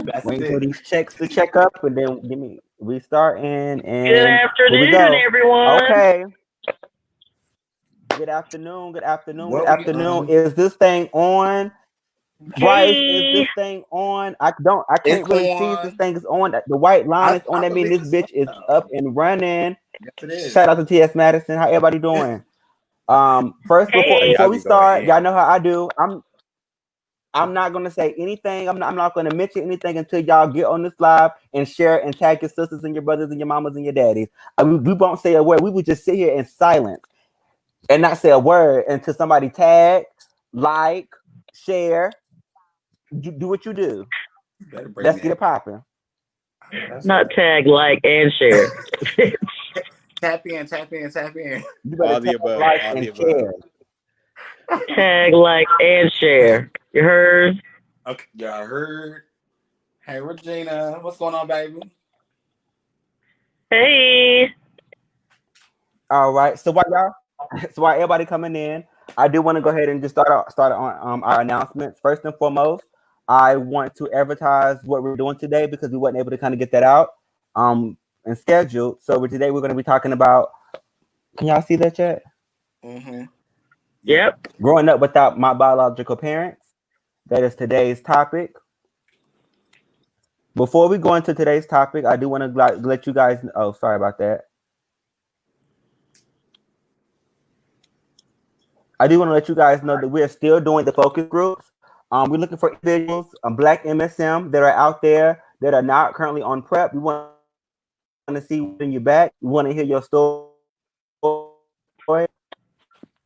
That's Waiting for it. these checks to check up, and then we start in, Good and here we afternoon, go. everyone. Okay. Good afternoon. Good afternoon. Good What we afternoon. Is this thing on? Bryce, is Hey, this thing on? I It's can't really see if this on. thing is on. The white line is on. I That mean believe this it's bitch is on. up and running. Yes, it is. Shout out to TS Madison. How everybody doing? First Hey, hey. before y'all we be going start, y'all in. know how I do. I'm not gonna say anything. I'm not gonna mention anything until y'all get on this live and share and tag your sisters and your brothers and your mamas and your daddies. We won't say a word. We would just sit here in silence and not say a word until somebody tag, like, share, do what you do. Better bring Let's get that. it popping. That's Not right. tag, like, and share. Tap in, tap in, tap in. You better All the tag, above. like, All the and above. share. Tag, like, and share. You heard? Okay, y'all heard. Hey, Regina, what's going on, baby? Hey. All right. So while everybody coming in, I do want to go ahead and just start on our announcements. First and foremost, I want to advertise what we're doing today because we weren't able to kind of get that out and scheduled. So today we're going to be talking about. Can y'all see that chat? Mm-hmm. Yeah. Yep. Growing up without my biological parents. That is today's topic. Before we go into today's topic, I do want to let you guys. Oh, sorry about that. I do want to let you guys know that we're still doing the focus groups. We're looking for individuals, Black MSM that are out there that are not currently on prep. We want to see what's in your back. We want to hear your story.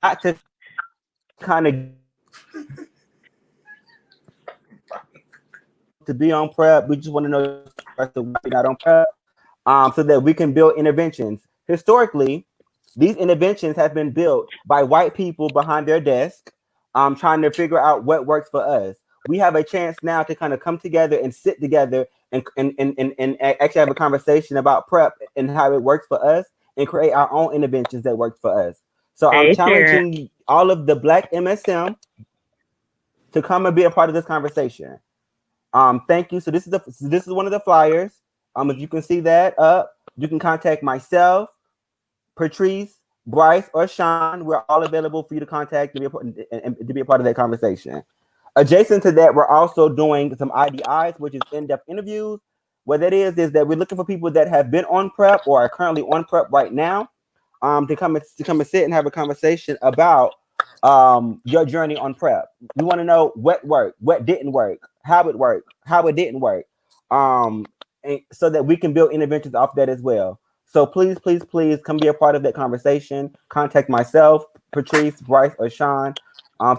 Not to kind of to be on prep. We just want to know why you're not on prep, so that we can build interventions. Historically, these interventions have been built by white people behind their desk, trying to figure out what works for us. We have a chance now to kind of come together and sit together and actually have a conversation about prep and how it works for us and create our own interventions that work for us. So I'm Hey, Sharon. challenging all of the Black MSM to come and be a part of this conversation. Thank you. So this is one of the flyers. If you can see that up, you can contact myself, Patrice, Bryce, or Sean. We're all available for you to contact and to be a part of that conversation. Adjacent to that, we're also doing some IDIs, which is in-depth interviews. What that is that we're looking for people that have been on prep or are currently on prep right now, to come and sit and have a conversation about your journey on prep. We want to know what worked, what didn't work, how it worked, how it didn't work, and so that we can build interventions off that as well. So please, please, please come be a part of that conversation. Contact myself, Patrice, Bryce, or Sean,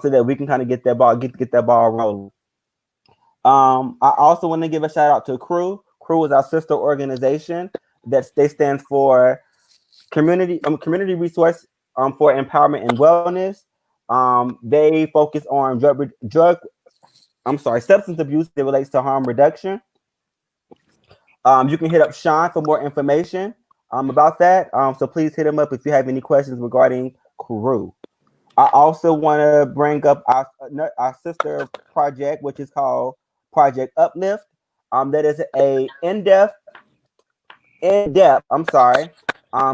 so that we can kind of get that ball rolling. I also want to give a shout out to Crew. Crew is our sister organization. They stand for community resource for empowerment and wellness. They focus on substance abuse that relates to harm reduction. You can hit up Sean for more information about that. So please hit him up if you have any questions regarding Crew. I also want to bring up our sister project, which is called Project Uplift. That is a in-depth,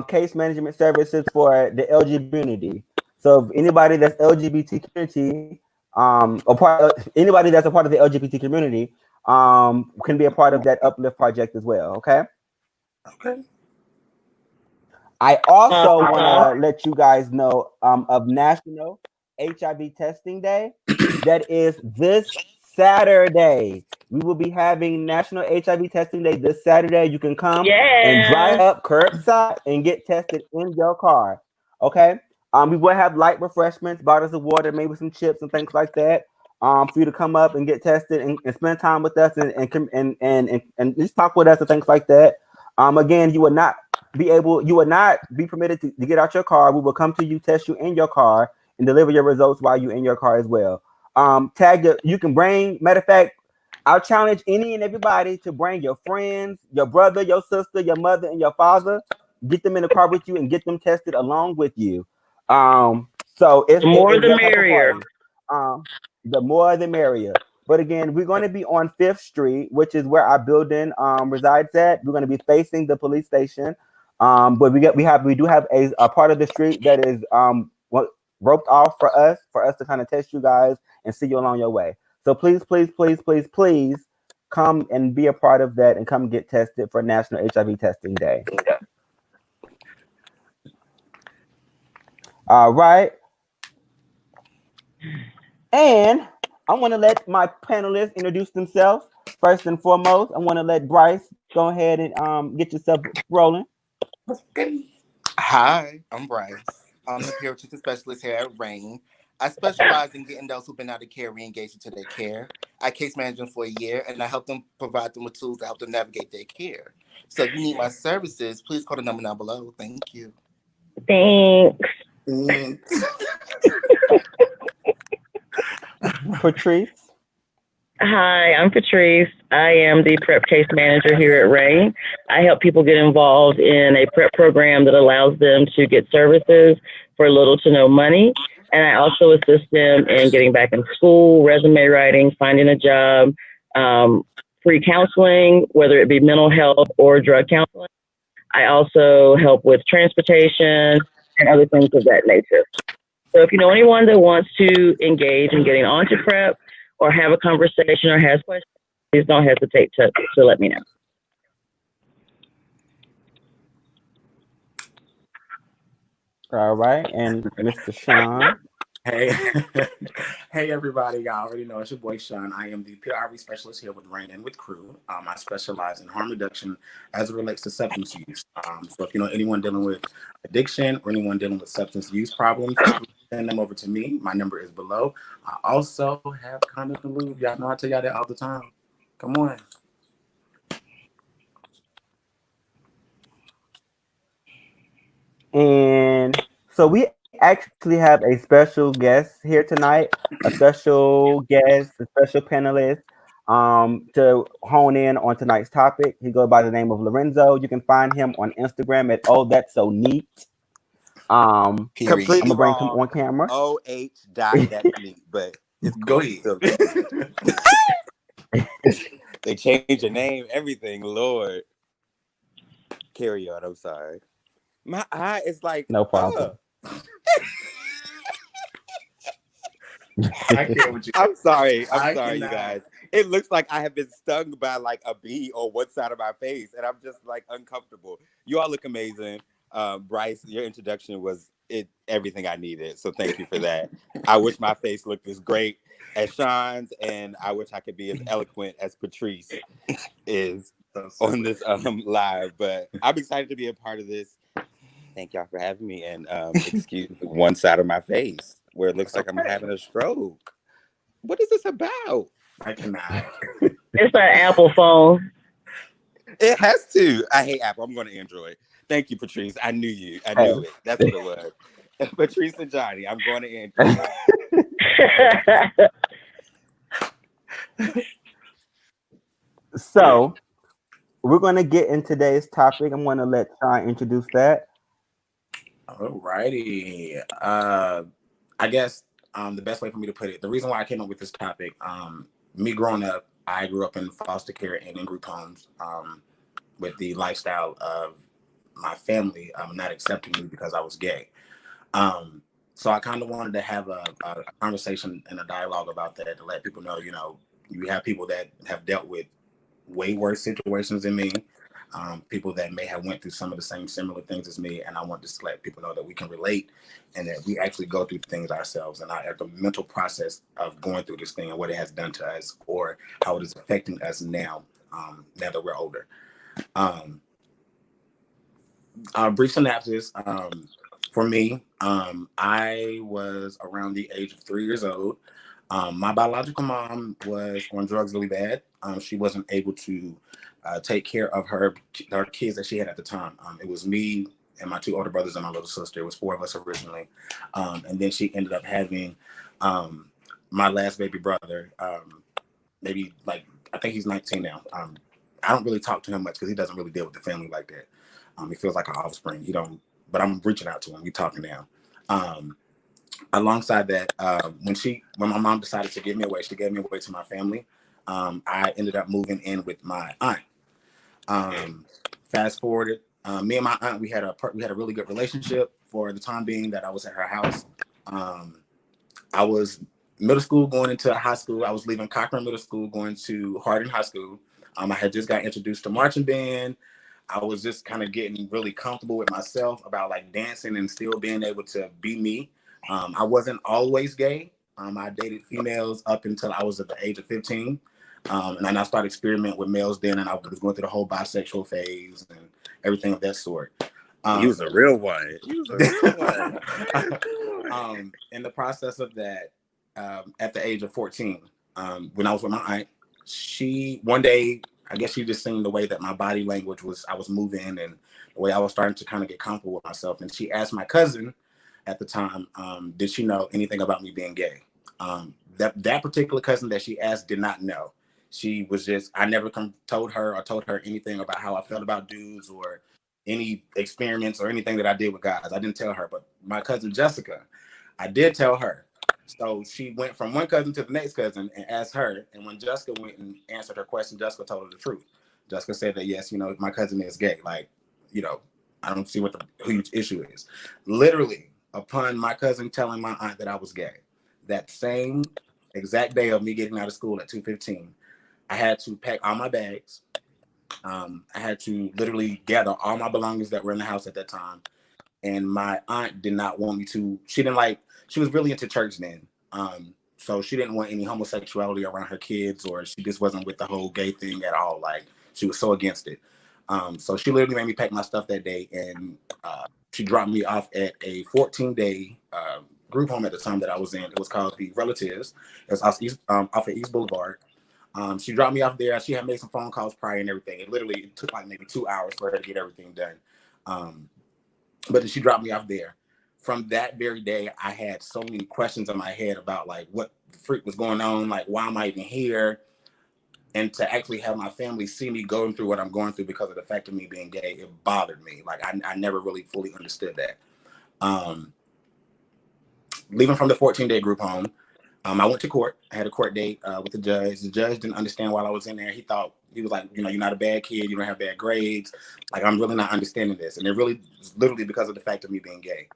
case management services for the LGBT community. So if anybody that's LGBT community, anybody that's a part of the LGBT community, can be a part of that Uplift project as well. Okay. Okay. I also Awesome want sauce. to let you guys know of National HIV Testing Day. That is this Saturday. We will be having National HIV Testing Day this Saturday. You can come and drive Yes. up curbside and get tested in your car. Okay. We will have light refreshments, bottles of water, maybe some chips and things like that. For you to come up and get tested and spend time with us and just talk with us and things like that. Again, you will not be permitted to get out your car. We will come to you, test you in your car, and deliver your results while you're in your car as well. You can bring, matter of fact, I'll challenge any and everybody to bring your friends, your brother, your sister, your mother, and your father. Get them in the car with you and get them tested along with you. So The more it's the that type of merrier. party. The more the merrier. But again, we're going to be on 5th Street, which is where our building resides at. We're going to be facing the police station. But we do have a part of the street that is roped off for us to kind of test you guys and see you along your way. So please, please, please, please, please come and be a part of that and come get tested for National HIV Testing Day. All right. And I want to let my panelists introduce themselves. First and foremost, I want to let Bryce go ahead and get yourself rolling. Hi, I'm Bryce. I'm the peer treatment specialist here at RAIN. I specialize in getting those who've been out of care re-engaged into their care. I case manage them for a year, and I help them provide them with tools to help them navigate their care. So if you need my services, please call the number down below. Thank you. Thanks. Patrice. Hi, I'm Patrice. I am the PrEP case manager here at RAIN. I help people get involved in a PrEP program that allows them to get services for little to no money. And I also assist them in getting back in school, resume writing, finding a job, free counseling, whether it be mental health or drug counseling. I also help with transportation and other things of that nature. So if you know anyone that wants to engage in getting onto PrEP or have a conversation or has questions, please don't hesitate to let me know. All right, and Mr. Sean. Hey, hey everybody! Y'all already know it's your boy Sean. I am the PRV specialist here with RAIN and with Crew. I specialize in harm reduction as it relates to substance use. So if you know anyone dealing with addiction or anyone dealing with substance use problems, send them over to me. My number is below. I also have condoms and lube. Y'all know I tell y'all that all the time. Come on. And so we actually have a special guest here tonight, a special panelist to hone in on tonight's topic. He goes by the name of Lorenzo. You can find him on Instagram at Oh That's So Neat. I'm gonna bring him on camera. That's neat, but it's Go ahead. They changed your name, everything, Lord. Carry on, I'm sorry. My eye is like, No problem. I can't with you. I'm sorry, I you cannot. guys. It looks like I have been stung by like a bee on one side of my face, and I'm just like uncomfortable. You all look amazing. Bryce, your introduction was everything I needed, so thank you for that. I wish my face looked as great as Sean's, and I wish I could be as eloquent as Patrice is on this live, but I'm excited to be a part of this. Thank y'all for having me, and excuse one side of my face where it looks like I'm having a stroke. What is this about? I cannot. It's an Apple phone. It has to. I hate Apple. I'm going to Android. Thank you, Patrice. I knew you. I knew it. That's what it was. Patrice and Johnny, I'm going to Android. So we're going to get in today's topic. I'm going to let Sean introduce that. Alrighty. I guess the best way for me to put it, the reason why I came up with this topic, me growing up, I grew up in foster care and in group homes with the lifestyle of my family not accepting me because I was gay. So I kind of wanted to have a conversation and a dialogue about that to let people know, you know, you have people that have dealt with way worse situations than me. People that may have went through some of the same similar things as me, and I want to let people know that we can relate and that we actually go through things ourselves, and at the mental process of going through this thing and what it has done to us or how it is affecting us now, now that we're older. Brief synopsis. For me, I was around the age of 3 years old. My biological mom was on drugs really bad. She wasn't able to take care of her kids that she had at the time. It was me and my 2 older brothers and my little sister. It was 4 of us originally. And then she ended up having my last baby brother, maybe like, I think he's 19 now. I don't really talk to him much because he doesn't really deal with the family like that. He feels like an offspring. He don't, but I'm reaching out to him. We talking now. alongside that, when my mom decided to give me away, she gave me away to my family. I ended up moving in with my aunt. Fast forwarded, me and my aunt, we had a really good relationship for the time being that I was at her house. I was middle school going into high school. I was leaving Cochran Middle School, going to Hardin High School. I had just got introduced to marching band. I was just kind of getting really comfortable with myself about like dancing and still being able to be me. I wasn't always gay. I dated females up until I was at the age of 15. And then I started experimenting with males then, and I was going through the whole bisexual phase and everything of that sort. You was a real one. You was a real one. In the process of that, at the age of 14, when I was with my aunt, one day, I guess she just seen the way that my body language was, I was moving and the way I was starting to kind of get comfortable with myself. And she asked my cousin at the time, did she know anything about me being gay? That particular cousin that she asked did not know. She was just, I never told her anything about how I felt about dudes or any experiments or anything that I did with guys. I didn't tell her, but my cousin Jessica, I did tell her. So she went from one cousin to the next cousin and asked her. And when Jessica went and answered her question, Jessica told her the truth. Jessica said that, yes, my cousin is gay. Like, I don't see what the huge issue is. Literally, upon my cousin telling my aunt that I was gay, that same exact day of me getting out of school at 2:15, I had to pack all my bags. I had to literally gather all my belongings that were in the house at that time. And my aunt did not want me to, she was really into church then. So she didn't want any homosexuality around her kids, or she just wasn't with the whole gay thing at all. Like, she was so against it. So she literally made me pack my stuff that day, and she dropped me off at a 14-day group home at the time that I was in. It was called The Relatives. It was off of East Boulevard. She dropped me off there. She had made some phone calls prior and everything. It took like maybe 2 hours for her to get everything done. But she dropped me off there. From that very day, I had so many questions in my head about like what the freak was going on, like why am I even here? And to actually have my family see me going through what I'm going through because of the fact of me being gay, it bothered me. Like I never really fully understood that. Leaving from the 14-day group home, I went to court. I had a court date with the judge. The judge didn't understand while I was in there. He was like, you're not a bad kid. You don't have bad grades. Like, I'm really not understanding this. And it really was literally because of the fact of me being gay.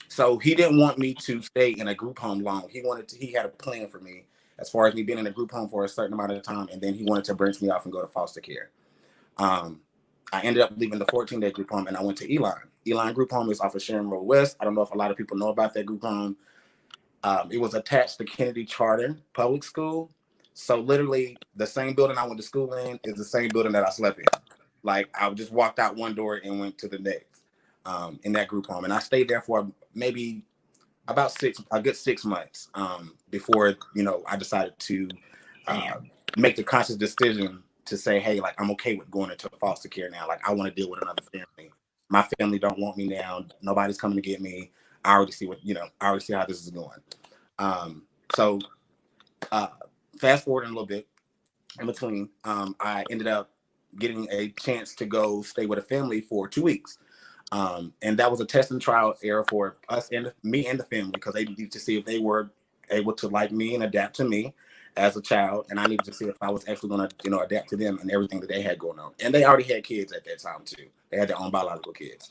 So he didn't want me to stay in a group home long. He had a plan for me as far as me being in a group home for a certain amount of time. And then he wanted to branch me off and go to foster care. I ended up leaving the 14-day group home and I went to Elon. Elon Group Home is off of Sharon Road West. I don't know if a lot of people know about that group home. It was attached to Kennedy Charter Public School. So literally the same building I went to school in is the same building that I slept in. Like, I just walked out one door and went to the next in that group home. And I stayed there for maybe about a good 6 months before, I decided to make the conscious decision to say, hey, like, I'm okay with going into foster care now. Like, I want to deal with another family. My family don't want me now. Nobody's coming to get me. I already see how this is going. So fast forward a little bit in between, I ended up getting a chance to go stay with a family for 2 weeks. And that was a test and trial era for us and me and the family, because they needed to see if they were able to like me and adapt to me as a child. And I needed to see if I was actually going to, adapt to them and everything that they had going on. And they already had kids at that time too. They had their own biological kids.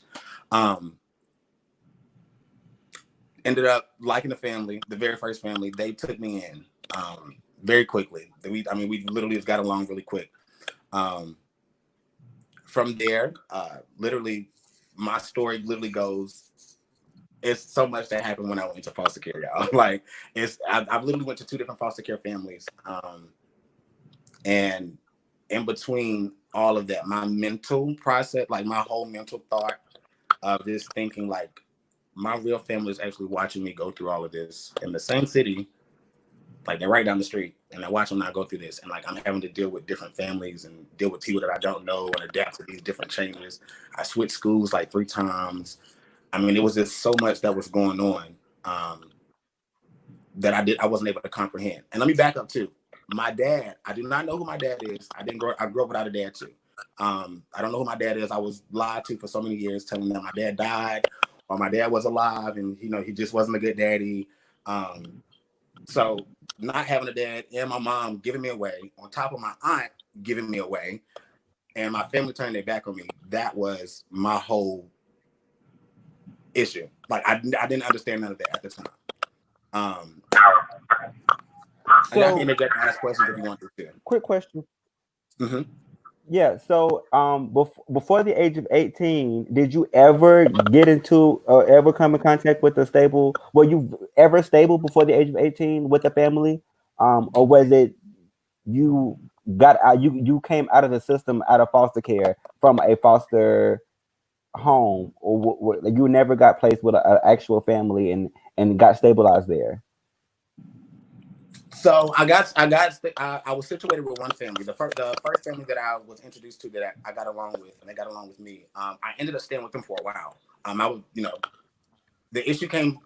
Ended up liking the family, the very first family. They took me in very quickly. We literally just got along really quick. From there, literally, my story literally goes, it's so much that happened when I went into foster care, y'all. Like, I've literally went to 2 different foster care families. And in between all of that, my mental process, like my whole mental thought of just thinking like, my real family is actually watching me go through all of this in the same city. Like, they're right down the street and I watch them not go through this. And like, I'm having to deal with different families and deal with people that I don't know and adapt to these different changes. I switched schools like 3 times. I mean, it was just so much that was going on that I wasn't able to comprehend. And let me back up too. My dad, I do not know who my dad is. I grew up without a dad too. I don't know who my dad is. I was lied to for so many years, telling them my dad died or my dad was alive and he just wasn't a good daddy. So not having a dad and my mom giving me away, on top of my aunt giving me away, and my family turning their back on me, that was my whole issue. Like I didn't understand none of that at the time. I got to interject and ask questions if you want to. Quick question. Mm-hmm. Yeah. So, before the age of 18, did you ever get into or ever come in contact with a stable? Were you ever stable before the age of 18 with a family? Or was it you got out? You came out of the system, out of foster care from a foster home, or you never got placed with an actual family and got stabilized there? So I was situated with one family. The first family that I was introduced to that I got along with, and they got along with me. I ended up staying with them for a while. I was, the issue came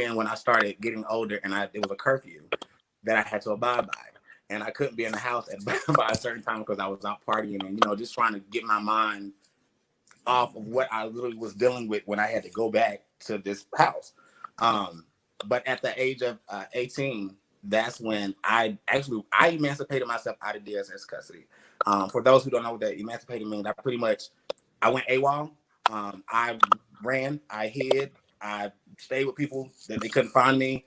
in when I started getting older, and it was a curfew that I had to abide by, and I couldn't be in the house by a certain time because I was out partying and just trying to get my mind off of what I literally was dealing with when I had to go back to this house. But at the age of 18. That's when I emancipated myself out of DSS custody. For those who don't know what that emancipated means, I went AWOL. I ran, I hid, I stayed with people that they couldn't find me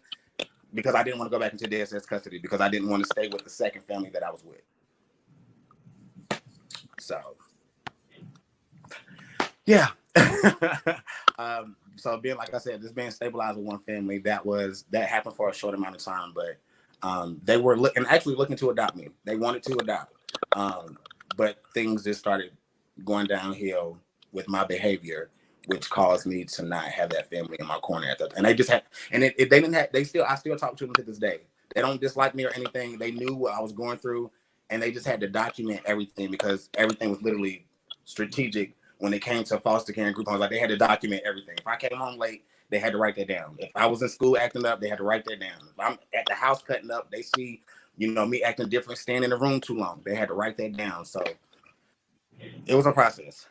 because I didn't want to go back into DSS custody because I didn't want to stay with the second family that I was with. So, yeah. So being, like I said, just being stabilized with one family, that happened for a short amount of time, but they were looking to adopt me. They wanted to adopt, but things just started going downhill with my behavior, which caused me to not have that family in my corner at that. And they just had, and I still talk to them to this day. They don't dislike me or anything. They knew what I was going through, and they just had to document everything because everything was literally strategic. When it came to foster care and group homes, like they had to document everything. If I came home late, they had to write that down. If I was in school acting up, they had to write that down. If I'm at the house cutting up, they see, me acting different, staying in the room too long. They had to write that down. So it was a process.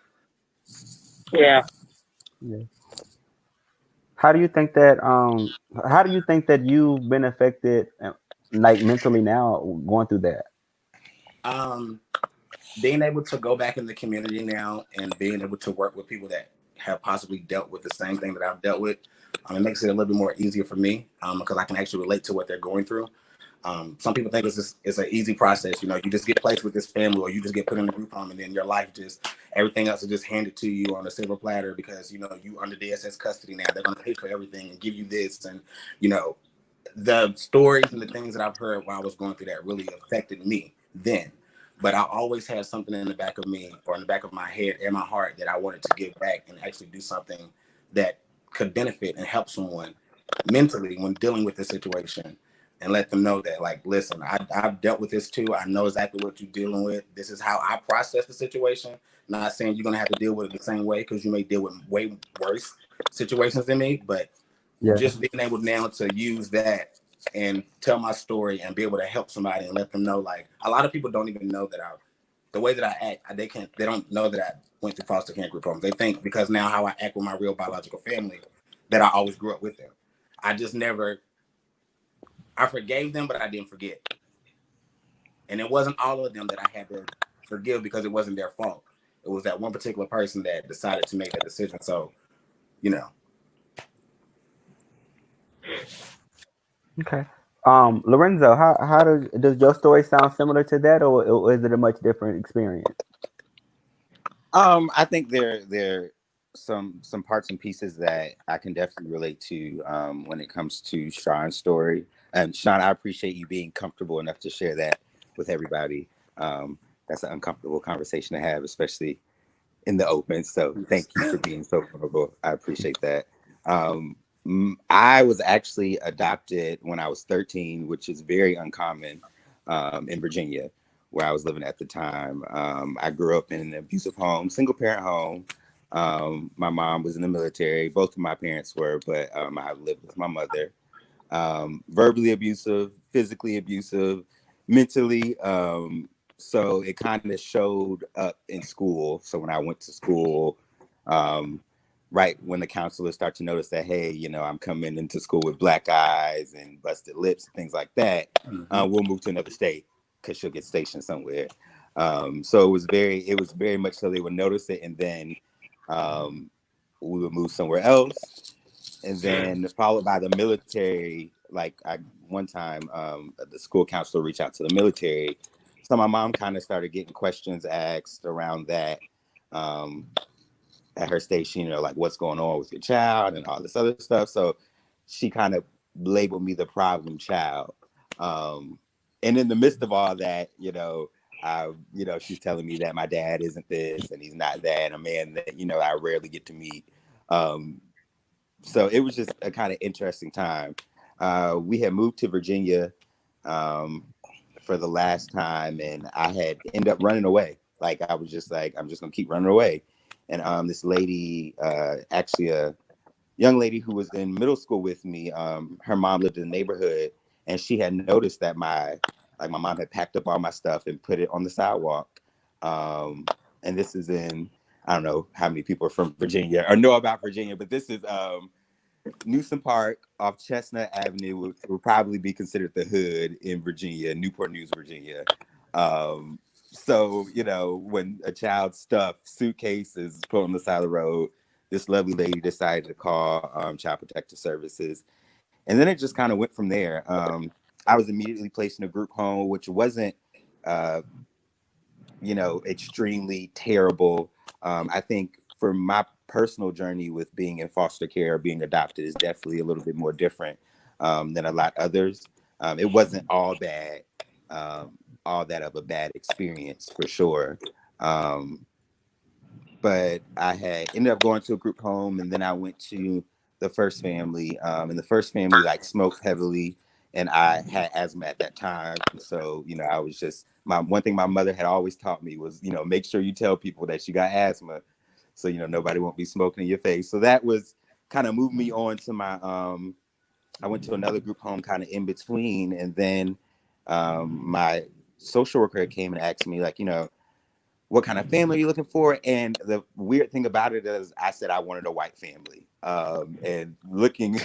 Yeah. How do you think that you've been affected, like mentally now, going through that? Being able to go back in the community now and being able to work with people that have possibly dealt with the same thing that I've dealt with, it makes it a little bit more easier for me because I can actually relate to what they're going through. Some people think it's an easy process. You just get placed with this family or you just get put in a group home and then your life everything else is just handed to you on a silver platter because, you under DSS custody now. They're going to pay for everything and give you this. And, the stories and the things that I've heard while I was going through that really affected me then. But I always had something in the back of me or in the back of my head and my heart that I wanted to give back and actually do something that could benefit and help someone mentally when dealing with this situation and let them know that, like, listen, I've dealt with this too. I know exactly what you're dealing with. This is how I process the situation. Not saying you're going to have to deal with it the same way because you may deal with way worse situations than me, but just being able now to use that and tell my story and be able to help somebody and let them know, like, a lot of people don't even know that the way that I act, they don't know that I went through foster care group homes. They think because now how I act with my real biological family that I always grew up with them. I forgave them, but I didn't forget. And it wasn't all of them that I had to forgive because it wasn't their fault. It was that one particular person that decided to make that decision. So, Okay. Lorenzo, how does your story sound similar to that, or is it a much different experience? I think there some parts and pieces that I can definitely relate to when it comes to Sean's story. And Sean, I appreciate you being comfortable enough to share that with everybody. That's an uncomfortable conversation to have, especially in the open. So thank you for being so vulnerable. I appreciate that. I was actually adopted when I was 13, which is very uncommon in Virginia, where I was living at the time. I grew up in an abusive home, single parent home. My mom was in the military. Both of my parents were, but I lived with my mother. Verbally abusive, physically abusive, mentally. So it kind of showed up in school. So when I went to school, right when the counselors start to notice that, hey, you know, I'm coming into school with black eyes and busted lips and things like that, we'll move to another state because she'll get stationed somewhere. So it was very much so they would notice it, and then we would move somewhere else, and then followed by the military. Like one time, the school counselor reached out to the military, so my mom kind of started getting questions asked around that. At her station, you know, like what's going on with your child and all this other stuff. So she kind of labeled me the problem child. And in the midst of all that, you know, she's telling me that my dad isn't this and he's not that, a man that, you know, I rarely get to meet. So it was just a kind of interesting time. We had moved to Virginia for the last time, and I had ended up running away. Like I was just like, I'm just gonna keep running away. And this lady, actually a young lady who was in middle school with me, her mom lived in the neighborhood, and she had noticed that my mom had packed up all my stuff and put it on the sidewalk. And this is in, I don't know how many people are from Virginia or know about Virginia, but this is Newsom Park off Chestnut Avenue would probably be considered the hood in Virginia, Newport News, Virginia. So, you know, when a child's stuff suitcase is put on the side of the road, this lovely lady decided to call Child Protective Services. And then it just kind of went from there. I was immediately placed in a group home, which wasn't, you know, extremely terrible. I think for my personal journey with being in foster care or being adopted is definitely a little bit more different than a lot others. It wasn't all bad. All that of a bad experience for sure. But I had ended up going to a group home, and then I went to the first family. And the first family like smoked heavily, and I had asthma at that time. So, you know, I was just one thing my mother had always taught me was, you know, make sure you tell people that you got asthma, so you know nobody won't be smoking in your face. So that was kind of moved me on to my I went to another group home kind of in between, and then my social worker came and asked me, like, you know, what kind of family are you looking for? And the weird thing about it is I said I wanted a white family. And looking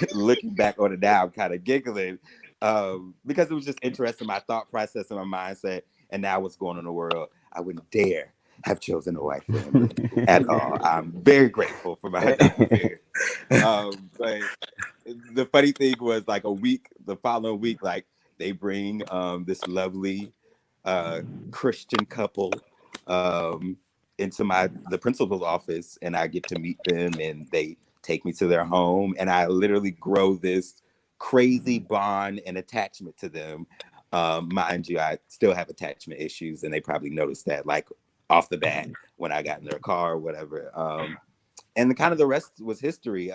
back on it now, I'm kind of giggling because it was just interesting, my thought process and my mindset. And now what's going on in the world, I wouldn't dare have chosen a white family at all. I'm very grateful for my adopted parents. But the funny thing was, like the following week, like they bring this lovely Christian couple into the principal's office, and I get to meet them, and they take me to their home, and I literally grow this crazy bond and attachment to them. Mind you, I still have attachment issues, and they probably noticed that like off the bat when I got in their car or whatever. And the rest was history.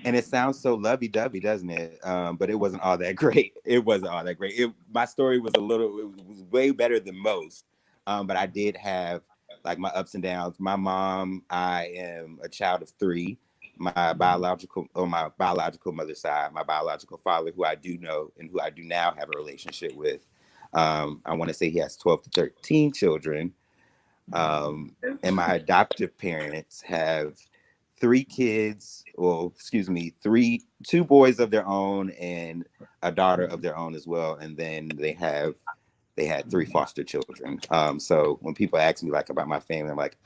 And it sounds so lovey-dovey, doesn't it? But it wasn't all that great. It wasn't all that great. My story was it was way better than most. But I did have like my ups and downs. My mom, I am a child of 3. My biological mother's side, my biological father, who I do know and who I do now have a relationship with. I want to say he has 12 to 13 children. And my adoptive parents have 3 kids, two boys of their own and a daughter of their own as well. And then they had 3 foster children. So when people ask me like about my family, I'm like,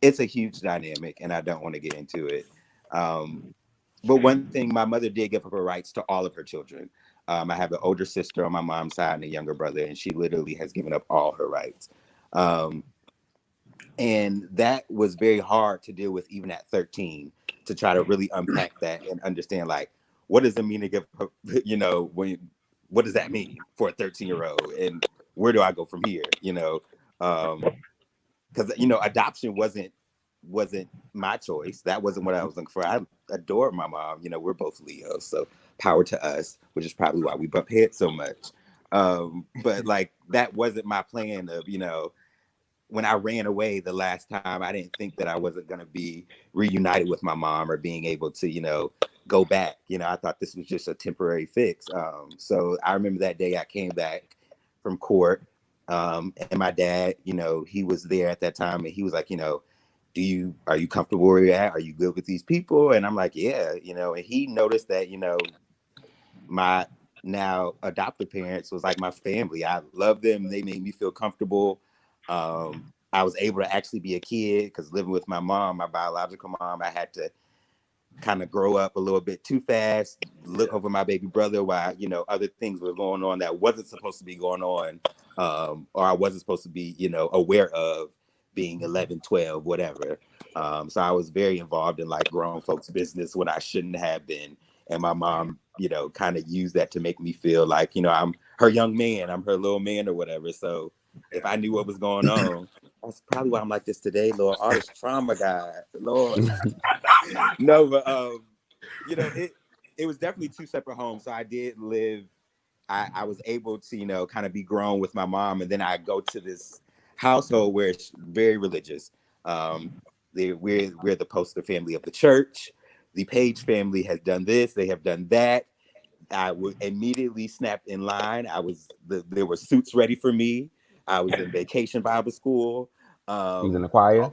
it's a huge dynamic and I don't want to get into it. But one thing, my mother did give up her rights to all of her children. I have an older sister on my mom's side and a younger brother, and she literally has given up all her rights. And that was very hard to deal with even at 13, to try to really unpack that and understand, like, what does it mean to give, you know, what does that mean for a 13-year-old? And where do I go from here? You know, because, you know, adoption wasn't my choice. That wasn't what I was looking for. I adore my mom. You know, we're both Leos, so power to us, which is probably why we bump heads so much. But like, that wasn't my plan of, you know, when I ran away the last time, I didn't think that I wasn't going to be reunited with my mom or being able to, you know, go back. You know, I thought this was just a temporary fix. So I remember that day I came back from court, and my dad, you know, he was there at that time, and he was like, you know, are you comfortable where you're at? Are you good with these people? And I'm like, yeah, you know, and he noticed that, you know, my now adoptive parents was like my family. I love them. They made me feel comfortable. I was able to actually be a kid because living with my mom, my biological mom, I had to kind of grow up a little bit too fast, look over my baby brother while, you know, other things were going on that wasn't supposed to be going on, or I wasn't supposed to be, you know, aware of being 11, 12, whatever. So I was very involved in like grown folks' business when I shouldn't have been. And my mom, you know, kind of used that to make me feel like, you know, I'm her young man, I'm her little man or whatever. So if I knew what was going on, that's probably why I'm like this today, Lord. All this trauma, God, Lord. No, but you know, it was definitely two separate homes. So I did live. I was able to, you know, kind of be grown with my mom, and then I go to this household where it's very religious. We're the poster family of the church. The Page family has done this. They have done that. I would immediately snapped in line. There were suits ready for me. I was in vacation Bible school. He was in the choir.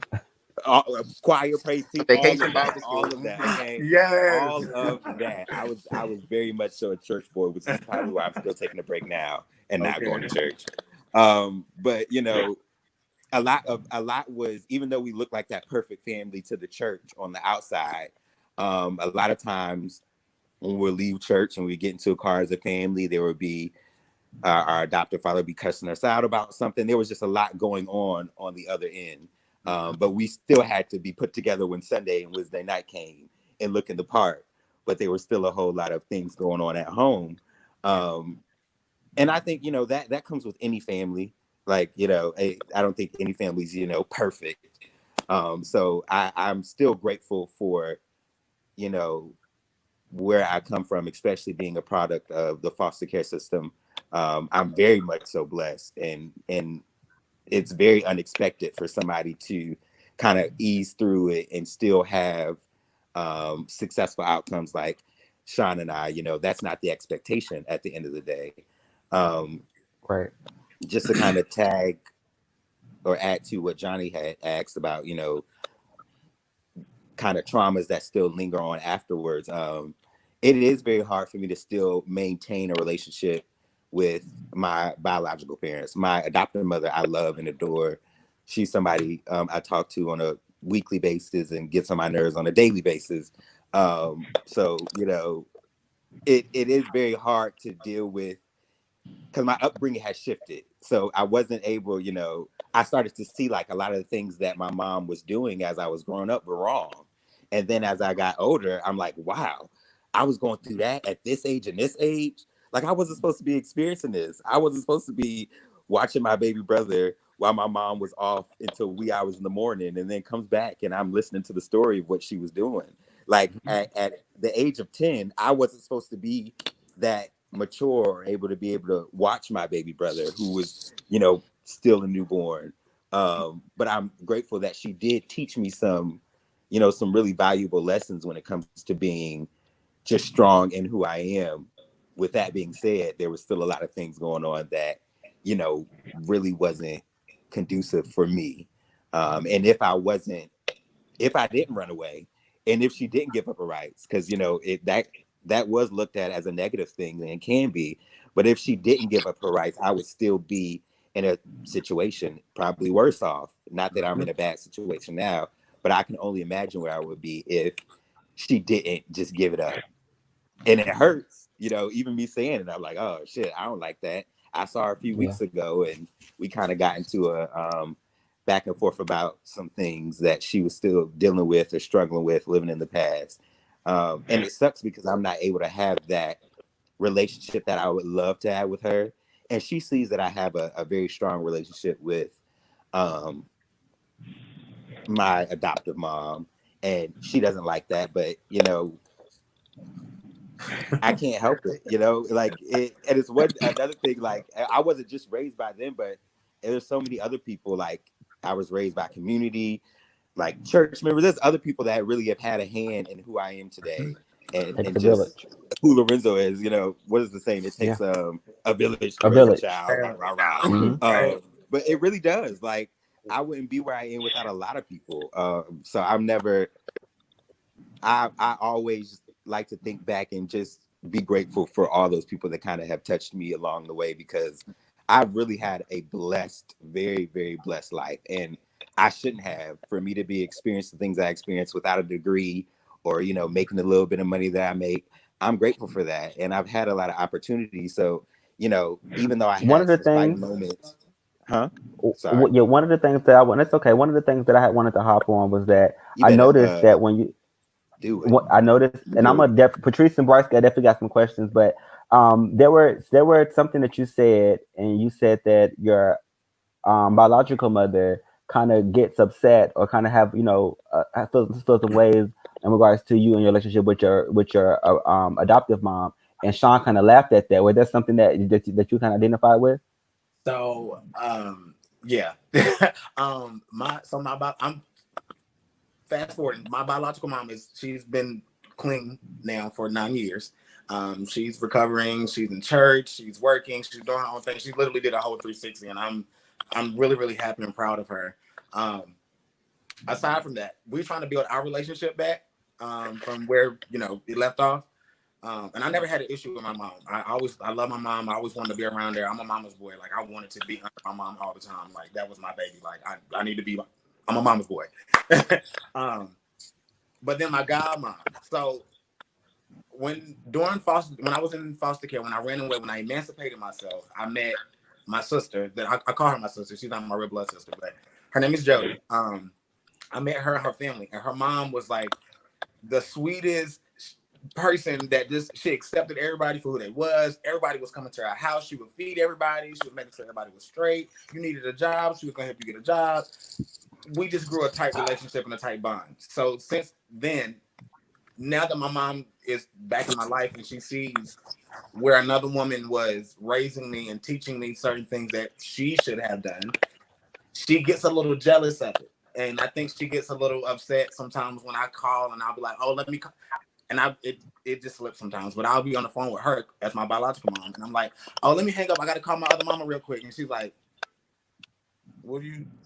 Choir, praise team, Vacation Bible all School. of that. Okay, Yes. all of that. I was very much so a church boy, which is probably why I'm still taking a break now and not going to church. But you know, a lot was, even though we looked like that perfect family to the church on the outside, a lot of times when we'll leave church and we get into a car as a family, there would be our adoptive father would be cussing us out about something. There was just a lot going on the other end. But we still had to be put together when Sunday and Wednesday night came and looking the part. But there was still a whole lot of things going on at home. And I think, you know, that comes with any family. Like, you know, I don't think any family's, you know, perfect. So I'm still grateful for, you know, where I come from, especially being a product of the foster care system. I'm very much so blessed, and it's very unexpected for somebody to kind of ease through it and still have successful outcomes like Sean and I. You know, that's not the expectation at the end of the day. Right. Just to kind of tag or add to what Johnny had asked about, you know, kind of traumas that still linger on afterwards. It is very hard for me to still maintain a relationship with my biological parents. My adoptive mother, I love and adore. She's somebody I talk to on a weekly basis and gets on my nerves on a daily basis. So, you know, it is very hard to deal with because my upbringing has shifted. So I wasn't able, you know, I started to see like a lot of the things that my mom was doing as I was growing up were wrong. And then as I got older, I'm like, wow, I was going through that at this age and this age. Like I wasn't supposed to be experiencing this. I wasn't supposed to be watching my baby brother while my mom was off until wee hours in the morning and then comes back and I'm listening to the story of what she was doing. Like at the age of 10, I wasn't supposed to be that mature or able to watch my baby brother who was, you know, still a newborn. But I'm grateful that she did teach me some, you know, some really valuable lessons when it comes to being just strong in who I am. With that being said, there was still a lot of things going on that, you know, really wasn't conducive for me. And if I didn't run away, and if she didn't give up her rights, because, you know, that was looked at as a negative thing and can be, but if she didn't give up her rights, I would still be in a situation probably worse off. Not that I'm in a bad situation now, but I can only imagine where I would be if she didn't just give it up. And it hurts, you know, even me saying it, I'm like, oh shit, I don't like that. I saw her a few weeks ago and we kind of got into a back and forth about some things that she was still dealing with or struggling with living in the past. And it sucks because I'm not able to have that relationship that I would love to have with her. And she sees that I have a very strong relationship with my adoptive mom, and she doesn't like that. But, you know, I can't help it, you know, like it. And it's another thing, like I wasn't just raised by them, but there's so many other people. Like I was raised by community, like church members. There's other people that really have had a hand in who I am today. And just village. Who Lorenzo is, you know, what is the saying? It takes a village to A raise village. a child. Rah, rah, rah. Mm-hmm. But it really does. Like I wouldn't be where I am without a lot of people. So I'm never. I always like to think back and just be grateful for all those people that kind of have touched me along the way, because I've really had a blessed, very, very blessed life. And I shouldn't have, for me to be experiencing the things I experienced without a degree, or, you know, making a little bit of money that I make. I'm grateful for that. And I've had a lot of opportunities. So, you know, even though I One of had the some spike things, moments, sorry, yeah, one of the things that I want, it's okay. One of the things that I had wanted to hop on was that you I better noticed that when you, do it. what I noticed, and I'm a Patrice and Bryce, I definitely got some questions, but there were something that you said, and you said that your biological mother kind of gets upset or kind of have, you know, feels some ways in regards to you and your relationship with your adoptive mom, and Sean kind of laughed at that. Was that something that you kind of identified with? So yeah. I'm fast forwarding. My biological mom she's been clean now for 9 years. She's recovering, she's in church, she's working, she's doing her own thing. She literally did a whole 360, and I'm really, really happy and proud of her. Aside from that, we're trying to build our relationship back from where, you know, it left off. And I never had an issue with my mom. I love my mom. I always wanted to be around there. I'm a mama's boy. Like, I wanted to be under my mom all the time. Like, that was my baby. Like, I need to be. I'm a mama's boy. But then my godmom. So when I was in foster care, when I ran away, when I emancipated myself, I met my sister. That I call her my sister. She's not my real blood sister, but her name is Jody. I met her and her family, and her mom was like the sweetest person that she accepted everybody for who they was. Everybody was coming to her house. She would feed everybody. She would make sure everybody was straight. You needed a job, she was gonna help you get a job. We just grew a tight relationship and a tight bond. So since then, now that my mom is back in my life and she sees where another woman was raising me and teaching me certain things that she should have done, she gets a little jealous of it. And I think she gets a little upset sometimes when I call and I'll be like, oh, let me call. And it just slips sometimes, but I'll be on the phone with her as my biological mom, and I'm like, oh, let me hang up. I got to call my other mama real quick. And she's like,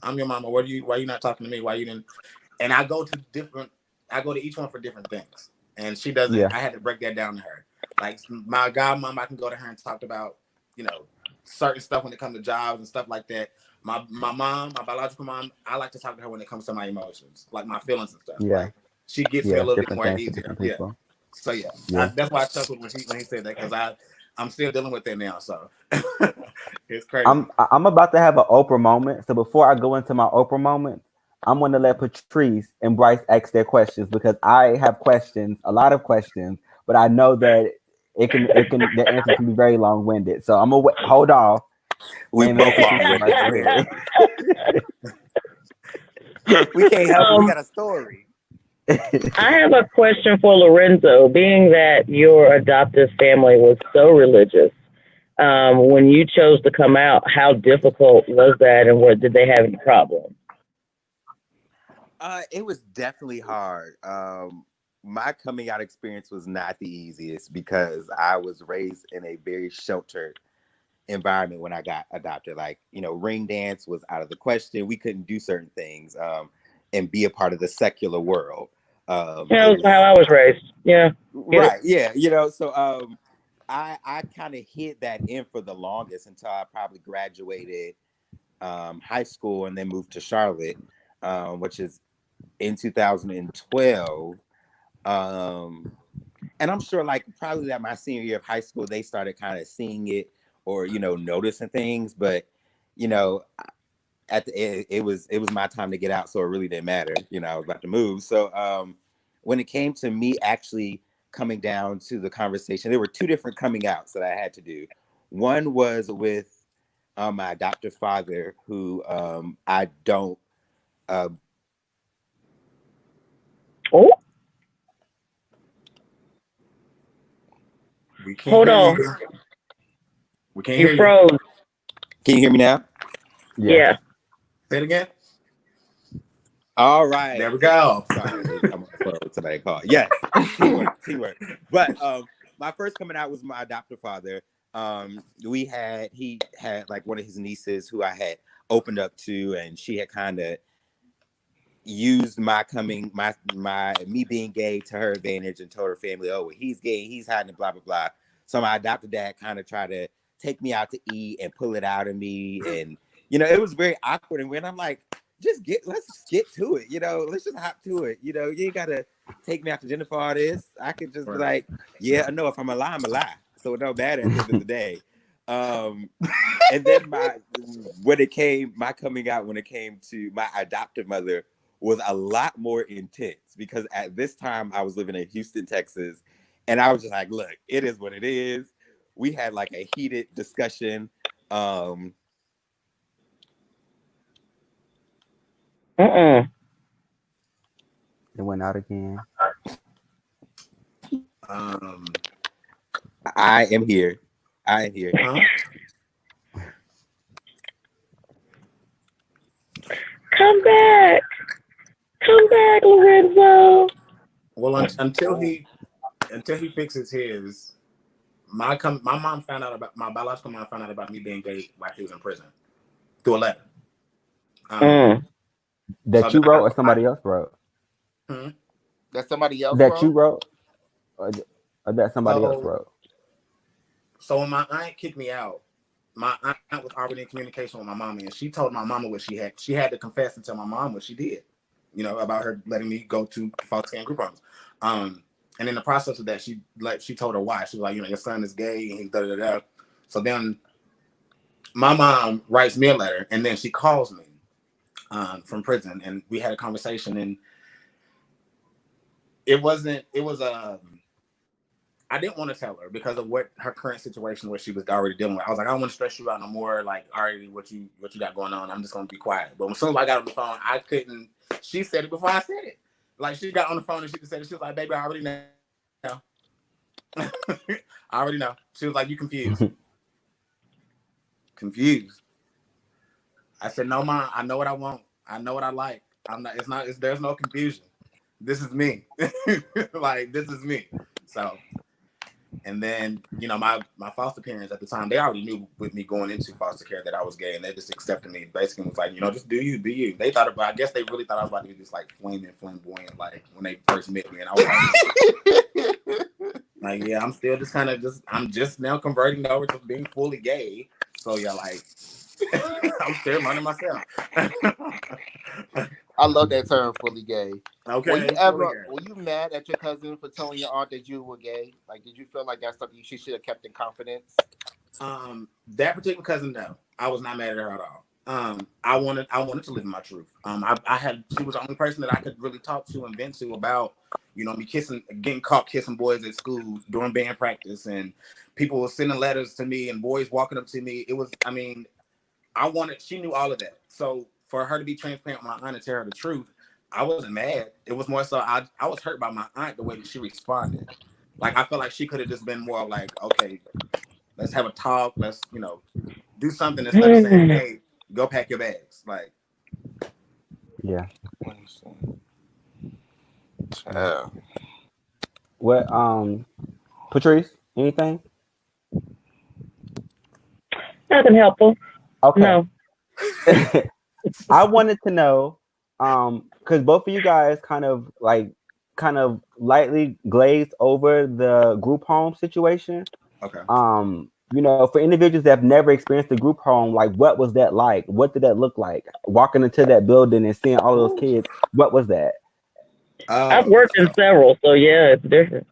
I'm your mama. Why are you not talking to me? Why you didn't? And I go to each one for different things. And she doesn't, Yeah. I had to break that down to her. Like my godmom, I can go to her and talk about, you know, certain stuff when it comes to jobs and stuff like that. My mom, my biological mom, I like to talk to her when it comes to my emotions, like my feelings and stuff. Yeah. Like, she gets me a little bit more easier. Yeah. So yeah. That's why I chuckled when he said that, because I'm still dealing with it now. So it's crazy. I'm about to have an Oprah moment. So before I go into my Oprah moment, I'm going to let Patrice and Bryce ask their questions, because I have questions, a lot of questions, but I know that the answer can be very long winded. So I'm gonna hold off. We both are. We can't help it. We got a story. I have a question for Lorenzo. Being that your adoptive family was so religious, when you chose to come out, how difficult was that, and did they have any problems? It was definitely hard. My coming out experience was not the easiest, because I was raised in a very sheltered environment when I got adopted. Like, you know, ring dance was out of the question. We couldn't do certain things and be a part of the secular world. That's how I was raised. Yeah. Right. Yeah. You know, so I kind of hid that in for the longest until I probably graduated high school and then moved to Charlotte, which is in 2012. And I'm sure, like, probably that my senior year of high school, they started kind of seeing it, or, you know, noticing things. But, you know, at the end, it was my time to get out, so it really didn't matter. You know, I was about to move. So when it came to me actually coming down to the conversation, there were two different coming outs that I had to do. One was with my adoptive father, who I don't. We can't Hold on. We can't hear you. You froze. Can you hear me now? Yeah. Say it again. All right. There we go. Sorry, I'm on the phone with somebody called. Yes, teamwork. But my first coming out was my adoptive father. He had like one of his nieces who I had opened up to, and she had kind of used me being gay to her advantage and told her family, oh, well, he's gay, he's hiding, blah blah blah. So my adopted dad kind of tried to take me out to eat and pull it out of me, and it was very awkward. And when I'm like, let's get to it, let's just hop to it. You ain't gotta take me out to dinner for all this. I could just be like, yeah, I know if I'm a lie, I'm a lie. So it don't matter at the end of the day. And then my coming out when it came to my adoptive mother was a lot more intense, because at this time I was living in Houston, Texas, and I was just like, look, it is what it is. We had like a heated discussion. It went out again. I am here. Huh? Come back, Lorenzo. Well, until he fixes his, my mom found out about my biological mom found out about me being gay while he was in prison through a letter. That you wrote or somebody else wrote? That somebody else that wrote? you wrote, or that somebody else wrote? So when my aunt kicked me out, my aunt was already in communication with my mama, and she told my mama what she had. She had to confess and tell my mom what she did, about her letting me go to foster care and group homes. And in the process of that, she told her why. She was like, your son is gay, and he da da da. So then my mom writes me a letter, and then she calls me from prison, and we had a conversation, and I didn't want to tell her because of what her current situation, what she was already dealing with. I was like, I don't want to stress you out no more. Like, already what you got going on, I'm just gonna be quiet. But as soon as I got on the phone, I couldn't. She said it before I said it. Like, she got on the phone and she said it. She was like, baby, I already know. I already know. She was like, you confused. Confused. I said, no, Mom, I know what I want. I know what I like. There's no confusion. This is me. Like, this is me. So, and then, my foster parents at the time, they already knew with me going into foster care that I was gay, and they just accepted me. Basically was like, just do you, be you. They thought I guess they really thought I was about to be just like flaming, flamboyant, like when they first met me. And I was like, yeah, I'm still just I'm just now converting over to being fully gay. So yeah, like, I'm still learning myself. I love that term, fully gay. Okay. Were you mad at your cousin for telling your aunt that you were gay? Like, did you feel like that's something she should have kept in confidence? That particular cousin, no, I was not mad at her at all. I wanted to live in my truth. She was the only person that I could really talk to and vent to about, me getting caught kissing boys at school during band practice, and people were sending letters to me and boys walking up to me. She knew all of that. So for her to be transparent with my aunt and tell her the truth, I wasn't mad. It was more so I was hurt by my aunt, the way that she responded. Like, I felt like she could have just been more like, okay, let's have a talk. Let's, do something instead of saying, hey, go pack your bags. Like, yeah. What, Patrice, anything? Nothing helpful. Okay. No. I wanted to know, because both of you guys kind of lightly glazed over the group home situation. okay. For individuals that have never experienced a group home, like, what was that like? What did that look like? Walking into that building and seeing all of those kids, what was that? I've worked in several, so yeah, it's different.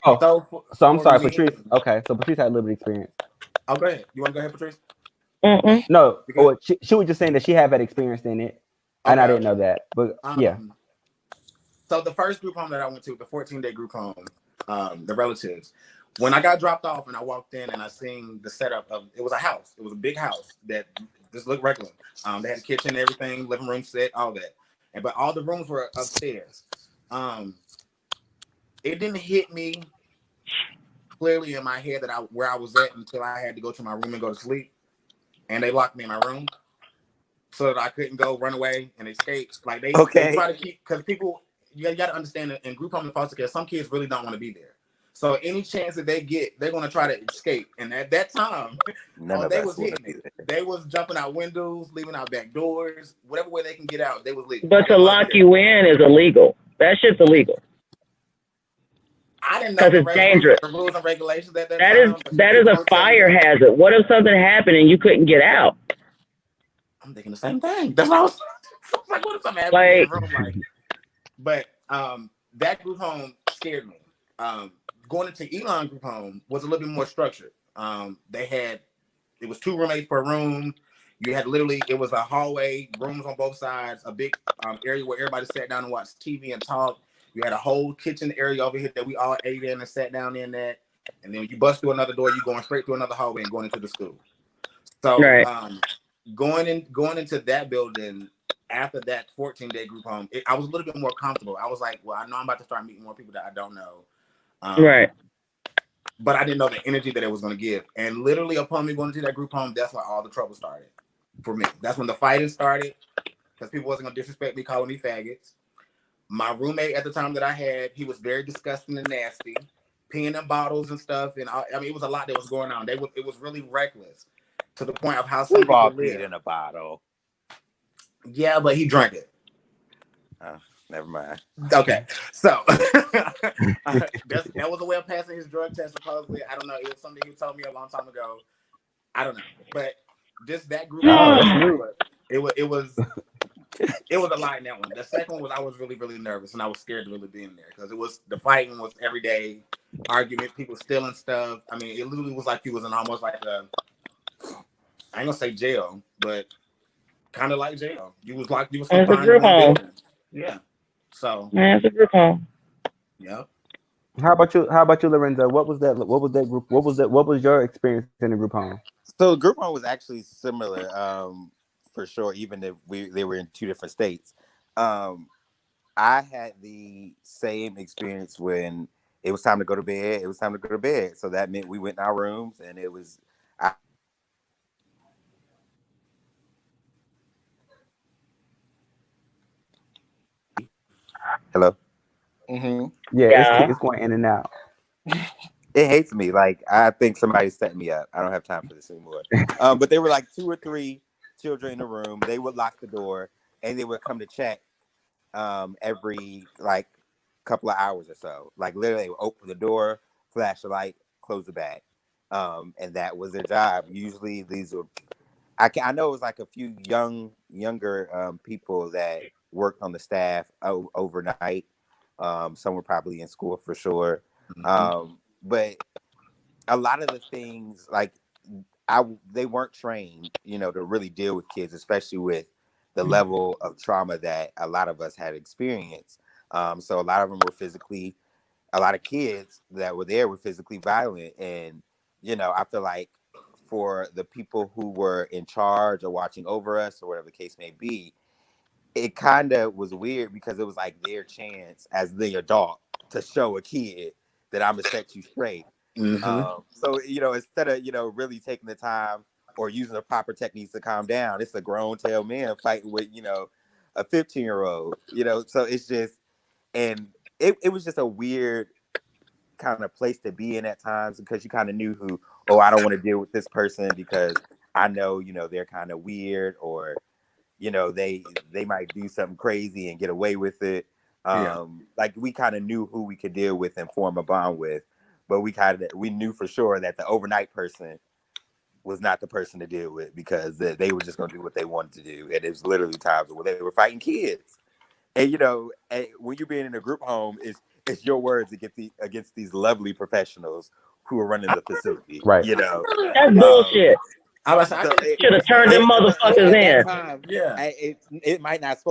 Oh, so I'm sorry, Patrice. Okay, so Patrice had a little bit of experience. Oh, go ahead. You want to go ahead, Patrice? No, she was just saying that she had that experience in it, and I didn't know that. But yeah. So the first group home that I went to, the 14-day group home, the relatives, when I got dropped off and I walked in and I seen the setup of, it was a house. It was a big house that just looked regular. They had a kitchen, everything, living room set, all that. But all the rooms were upstairs. It didn't hit me clearly in my head where I was at until I had to go to my room and go to sleep. And they locked me in my room so that I couldn't go run away and escape. Like, they try to keep, because people, you got to understand that in group home and foster care, some kids really don't want to be there. So any chance that they get, they're gonna try to escape. And at that time, None of they us was want to hitting be it. there. They was jumping out windows, leaving out back doors, whatever way they can get out, they was leaving. But to lock you in is illegal. That shit's illegal. I didn't know 'Cause it's dangerous. the rules and regulations at that That time. that is a fire hazard. What if something happened and you couldn't get out? I'm thinking the same thing. That's what I was like, what if something happened Like- in the room? Like, but that group home scared me. Going into Elon group home was a little bit more structured. It was 2 roommates per room. You had literally, it was a hallway, rooms on both sides, a big area where everybody sat down and watched TV and talked. You had a whole kitchen area over here that we all ate in and sat down in that. And then when you bust through another door, you're going straight through another hallway and going into the school. So Right. Going into that building after that 14-day group home, I was a little bit more comfortable. I was like, well, I know I'm about to start meeting more people that I don't know. Right. But I didn't know the energy that it was going to give. And literally upon me going into that group home, that's why all the trouble started for me. That's when the fighting started because people wasn't going to disrespect me, calling me faggots. My roommate at the time that I had, he was very disgusting and nasty, peeing in bottles and stuff. And I mean, it was a lot that was going on. It was really reckless to the point of how some We've all people peed live. in a bottle. Yeah, but he drank it. Never mind. Okay, so that was a way of passing his drug test. Supposedly, I don't know. It was something he told me a long time ago. I don't know, but just that group. It was a lot in that one. The second one was I was really, really nervous and I was scared to really be in there because the fighting was every day, arguments, people stealing stuff. I mean, it literally was like you was in almost like I ain't gonna say jail, but kind of like jail. You was It's a confined group in one home. building. Yeah. So Yeah, it's a group home. yeah. How about you, Lorenzo? What was that group? What was your experience in the group home? So group home was actually similar, for sure, even if they were in 2 different states. I had the same experience when it was time to go to bed. It was time to go to bed. So that meant we went in our rooms and it was Hello? Mm-hmm. Yeah. It's going in and out. It hates me. Like, I think somebody set me up. I don't have time for this anymore. But there were like 2 or 3 children in the room. They would lock the door and they would come to check every like couple of hours or so. Like literally they would open the door, flash the light, close the bag. And that was their job. Usually these were I know it was like a few younger people that worked on the staff overnight. Some were probably in school for sure. But a lot of the things like they weren't trained, to really deal with kids, especially with the level of trauma that a lot of us had experienced. So a lot of them were a lot of kids that were there were physically violent. And, I feel like for the people who were in charge or watching over us or whatever the case may be, it kind of was weird because it was like their chance as the adult to show a kid that I'm gonna set you straight. So, instead of, really taking the time or using the proper techniques to calm down, it's a grown tail man fighting with, a 15-year-old, so it's just, and it was just a weird kind of place to be in at times because you kind of knew I don't want to deal with this person because I know, they're kind of weird or, they might do something crazy and get away with it. Like we kind of knew who we could deal with and form a bond with, but we knew for sure that the overnight person was not the person to deal with because they were just going to do what they wanted to do. And it was literally times where they were fighting kids. And, when you're being in a group home, it's your words against these lovely professionals who are running the facility. Right. That's bullshit. Should have turned them motherfuckers in. Time, it might not of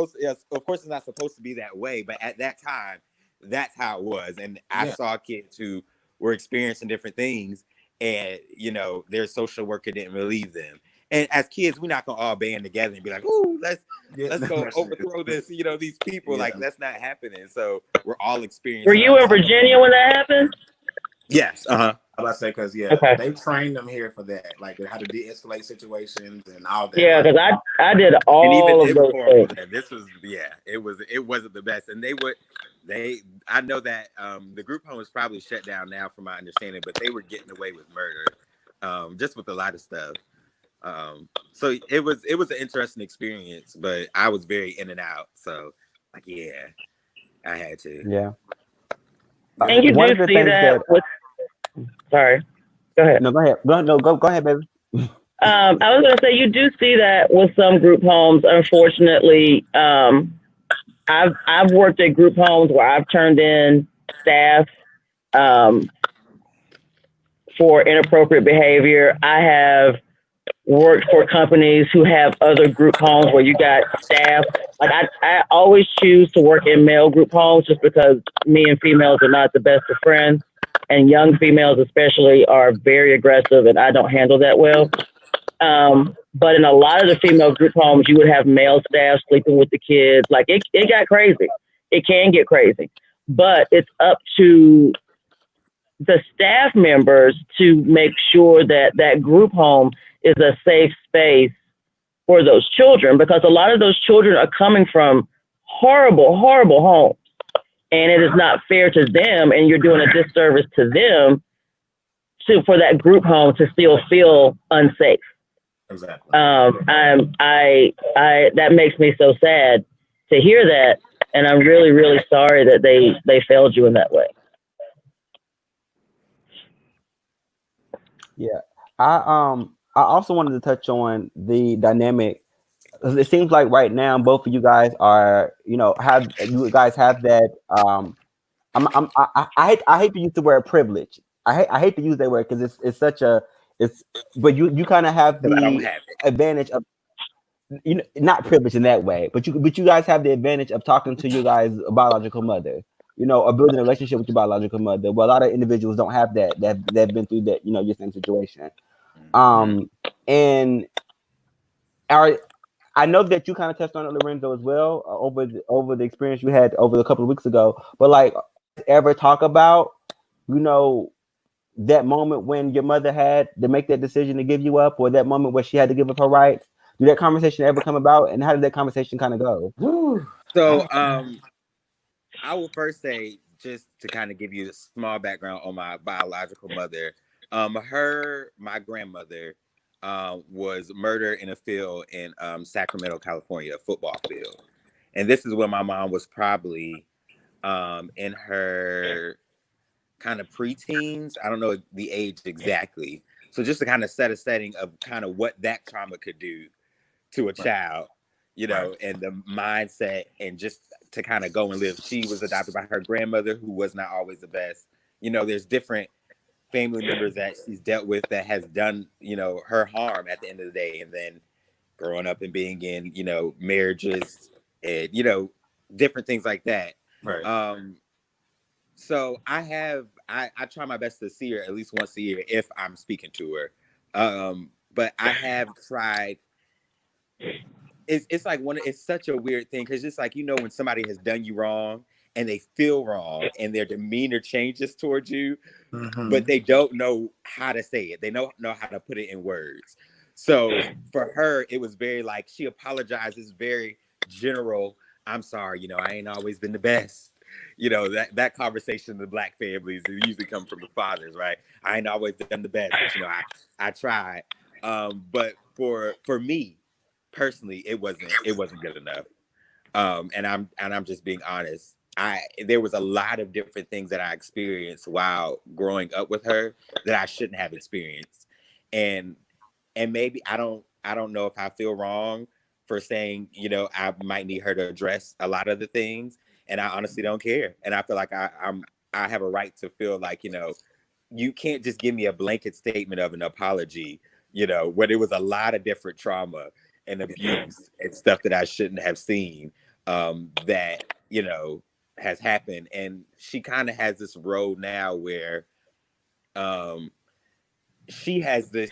course it's not supposed to be that way, but at that time, that's how it was. And I saw kids who were experiencing different things and, their social worker didn't relieve them. And as kids, we're not gonna all band together and be like, "Ooh, let's go overthrow this." These people like that's not happening. So we're all experiencing. Were you in Virginia when that happened? Yes. I was about to say, because yeah, Okay. they trained them here for that, like how to de-escalate situations and all that. Yeah, Like, because I did And all even of those informal, things. that this was, it wasn't the best. And I know that the group home is probably shut down now from my understanding, but they were getting away with murder, just with a lot of stuff. So it was an interesting experience, but I was very in and out. So like, yeah, I had to. Yeah. And you One do of the see things that that with. Sorry, go ahead. no, go ahead. Go ahead, baby. I was going to say you do see that with some group homes. Unfortunately, I've worked at group homes where I've turned in staff for inappropriate behavior. I have worked for companies who have other group homes where you got staff. Like I always choose to work in male group homes just because me and females are not the best of friends, and young females especially are very aggressive, and I don't handle that well. But in a lot of the female group homes, you would have male staff sleeping with the kids. Like it got crazy. It can get crazy, but it's up to the staff members to make sure that that group home is a safe space for those children, because a lot of those children are coming from horrible, horrible homes, and it is not fair to them, and you're doing a disservice to them for that group home to still feel unsafe. exactly. That makes me so sad to hear that, and I'm really, really sorry that they failed you in that way. Yeah. I also wanted to touch on the dynamic. It seems like right now both of you guys are, have that I hate to use the word privilege. I hate to use that word because it's such a but you kind of have I don't the have it. advantage of, not privilege in that way, but you guys have the advantage of talking to your guys' biological mother, or building a relationship with your biological mother. Well, a lot of individuals don't have that been through that, your same situation. And I know that you kind of touched on it, Lorenzo, as well, over the experience you had over a couple of weeks ago. But like, ever talk about, that moment when your mother had to make that decision to give you up, or that moment where she had to give up her rights? Did that conversation ever come about, and how did that conversation kind of go? So I will first say, just to kind of give you a small background on my biological mother. My grandmother, was murdered in a field in Sacramento, California, a football field. And this is when my mom was probably in her kind of preteens. I don't know the age exactly. So just to kind of set a setting of kind of what that trauma could do to a child, and the mindset, and just to kind of go and live. She was adopted by her grandmother, who was not always the best. There's different family members that she's dealt with that has done, her harm at the end of the day. And then growing up and being in, marriages and, different things like that. Right. So I try my best to see her at least once a year if I'm speaking to her. But I have tried. It's like it's such a weird thing, because it's like, when somebody has done you wrong and they feel wrong and their demeanor changes towards you, but they don't know how to say it. They don't know how to put it in words. So for her, it was very like, she apologizes very general. I'm sorry, I ain't always been the best. That conversation in the Black families, it usually comes from the fathers, right? I ain't always done the best, but I tried. But for me personally, it wasn't good enough. And I'm just being honest. There was a lot of different things that I experienced while growing up with her that I shouldn't have experienced. And maybe I don't know if I feel wrong for saying, I might need her to address a lot of the things. And I honestly don't care. And I feel like I have a right to feel like, you can't just give me a blanket statement of an apology, where there was a lot of different trauma and abuse and stuff that I shouldn't have seen, that, has happened. And she kind of has this role now where she has this,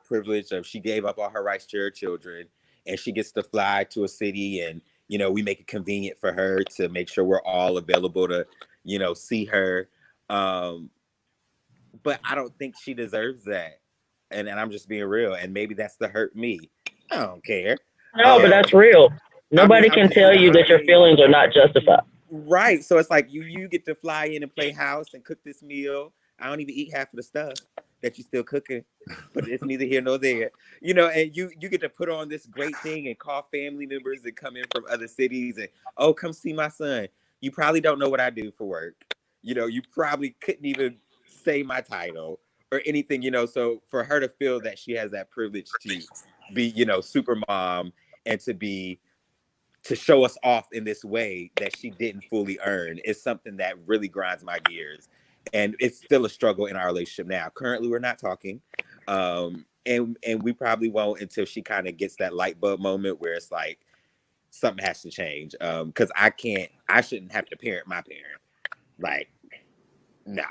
privilege of, she gave up all her rights to her children, and she gets to fly to a city, and, we make it convenient for her to make sure we're all available to, see her. but I don't think she deserves that. And I'm just being real. And maybe that's the hurt me. I don't care. No, but that's real. Nobody I'm can just tell being you that your honest. feelings are not justified. Right. So it's like you get to fly in and play house and cook this meal. I don't even eat half of the stuff that you still cooking, but it's neither here nor there. You know, and you get to put on this great thing and call family members that come in from other cities and, oh, come see my son. You probably don't know what I do for work. You know, you probably couldn't even say my title or anything, you know. So for her to feel that she has that privilege to be, you know, super mom and to show us off in this way that she didn't fully earn is something that really grinds my gears. And it's still a struggle in our relationship now. Currently, we're not talking. And we probably won't until she kind of gets that light bulb moment where it's like something has to change. Because I shouldn't have to parent my parent. Like, no,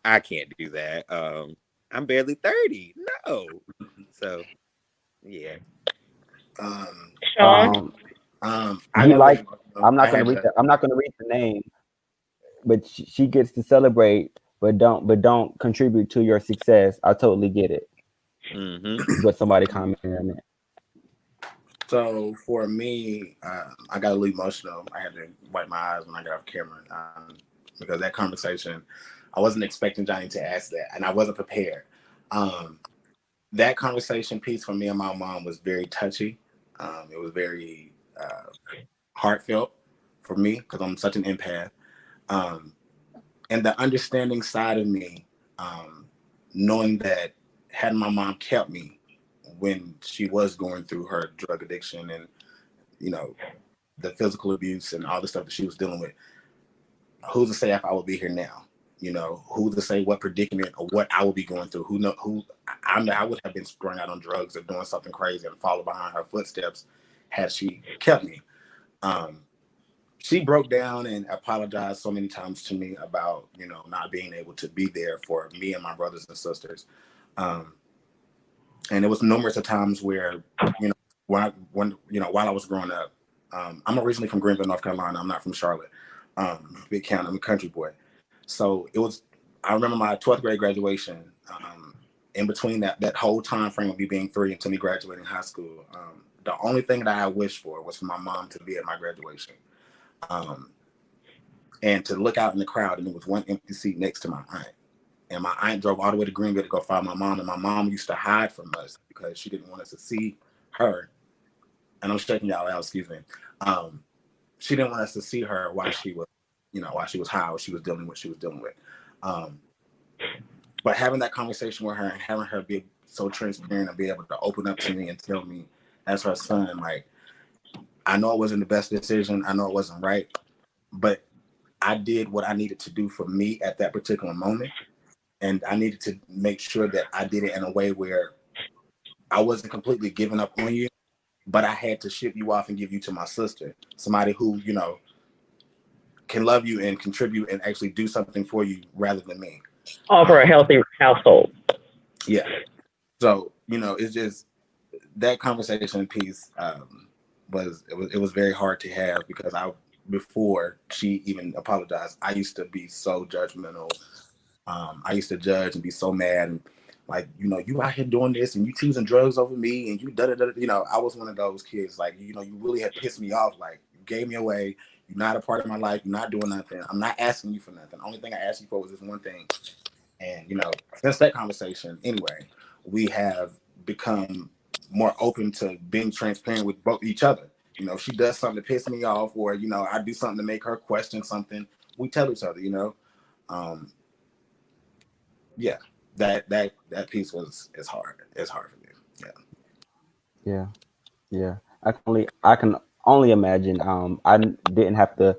I can't do that. I'm barely 30. No. So, yeah. Sean? I You got like? like, I'm not I gonna had read. to, I'm not gonna read the name, but she gets to celebrate, but don't contribute to your success. I totally get it. Mm-hmm. But somebody commented on it. So for me, I got a little emotional. I had to wipe my eyes when I got off camera because that conversation, I wasn't expecting Johnny to ask that, and I wasn't prepared. That conversation piece for me and my mom was very touchy. It was very heartfelt for me because I'm such an empath. And the understanding side of me, knowing that had my mom kept me when she was going through her drug addiction and, you know, the physical abuse and all the stuff that she was dealing with, who's to say if I would be here now? You know, who's to say what predicament or what I would be going through? I would have been sprung out on drugs or doing something crazy and follow behind her footsteps had she kept me. She broke down and apologized so many times to me about, you know, not being able to be there for me and my brothers and sisters. And it was numerous of times where, you know, when while I was growing up, I'm originally from Greenville, North Carolina. I'm not from Charlotte, big county. I'm a country boy. So I remember my 12th grade graduation. In between that whole time frame of me being 3 until me graduating high school, the only thing that I wished for was for my mom to be at my graduation. And to look out in the crowd, and there was one empty seat next to my aunt. And my aunt drove all the way to Greenville to go find my mom. And my mom used to hide from us because she didn't want us to see her. And I'm shaking y'all out, excuse me. She didn't want us to see her while she was high, or she was dealing with what she was dealing with. But having that conversation with her and having her be so transparent and be able to open up to me and tell me as her son, like, I know it wasn't the best decision. I know it wasn't right, but I did what I needed to do for me at that particular moment. And I needed to make sure that I did it in a way where I wasn't completely giving up on you, but I had to ship you off and give you to my sister, somebody who, you know, can love you and contribute and actually do something for you rather than me. Offer a healthy household. Yeah. So, you know, it's just that conversation piece it was very hard to have because before she even apologized, I used to be so judgmental. I used to judge and be so mad and like, you know, you out here doing this and you choosing drugs over me and you da-da-da. You know, I was one of those kids, like, you know, you really had pissed me off. Like, you gave me away. You're not a part of my life. You're not doing nothing. I'm not asking you for nothing. The only thing I asked you for was this one thing. And, you know, since that conversation, anyway, we have become more open to being transparent with both each other. You know, if she does something to piss me off or, you know, I do something to make her question something, we tell each other, you know. Yeah, that piece is hard. It's hard for me. Yeah. I can only imagine. I didn't have to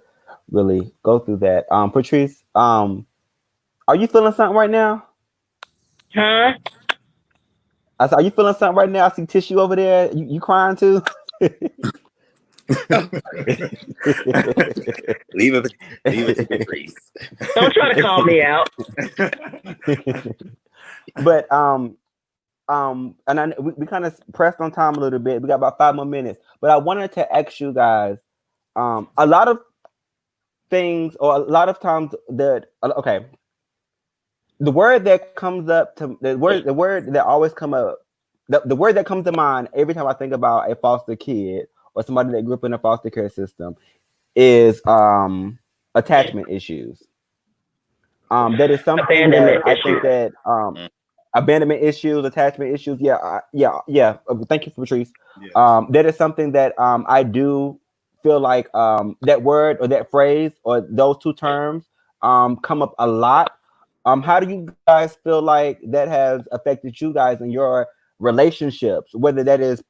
really go through that. Patrice, are you feeling something right now? Huh? I said, are you feeling something right now? I see tissue over there. You crying too? Leave it to Patrice. Don't try to call me out. But and we kind of pressed on time a little bit. We got about 5 more minutes. But I wanted to ask you guys, a lot of things or a lot of times that okay. the word that comes up to the word that always come up, the word that comes to mind every time I think about a foster kid or somebody that grew up in a foster care system is attachment issues. That is something that Abandonment I think issues. that abandonment issues, attachment issues. Yeah. Thank you, Patrice. Yes. That is something that I do feel like that word or that phrase or those two terms come up a lot. How do you guys feel like that has affected you guys in your relationships? Whether that is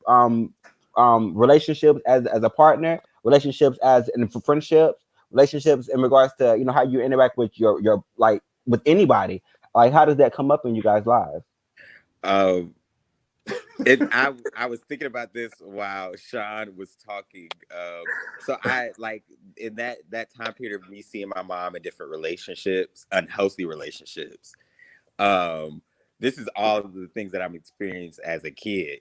relationships as a partner, relationships as in friendships, relationships in regards to how you interact with your like with anybody. Like, how does that come up in you guys' lives? Um, I was thinking about this while Sean was talking. So I like in that time period of me seeing my mom in different relationships, unhealthy relationships. This is all of the things that I'm experienced as a kid.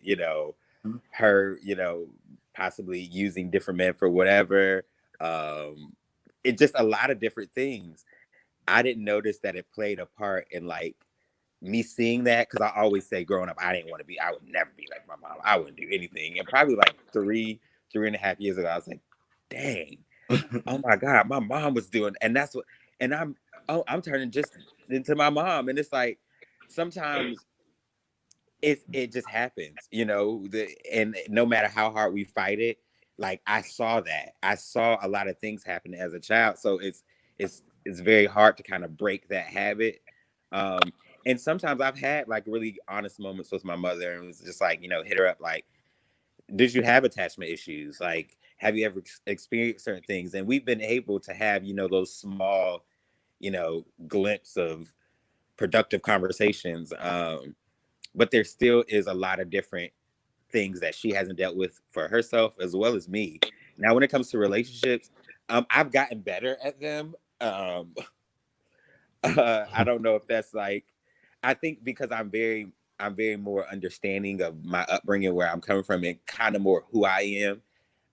Her, possibly using different men for whatever. It just a lot of different things. I didn't notice that it played a part in like me seeing that, because I always say growing up, I would never be like my mom. I wouldn't do anything. And probably like three and a half years ago, I was like, dang, oh my God, my mom was doing, and that's what, and I'm turning just into my mom. And it's like, sometimes it just happens, and no matter how hard we fight it, like I saw a lot of things happen as a child. So it's very hard to kind of break that habit. And sometimes I've had like really honest moments with my mother, and it was just like, hit her up like, did you have attachment issues? Like, have you ever experienced certain things? And we've been able to have, those small, glimpse of productive conversations. But there still is a lot of different things that she hasn't dealt with for herself as well as me. Now, when it comes to relationships, I've gotten better at them. I don't know if that's like, I think because I'm very more understanding of my upbringing, where I'm coming from, and kind of more who I am.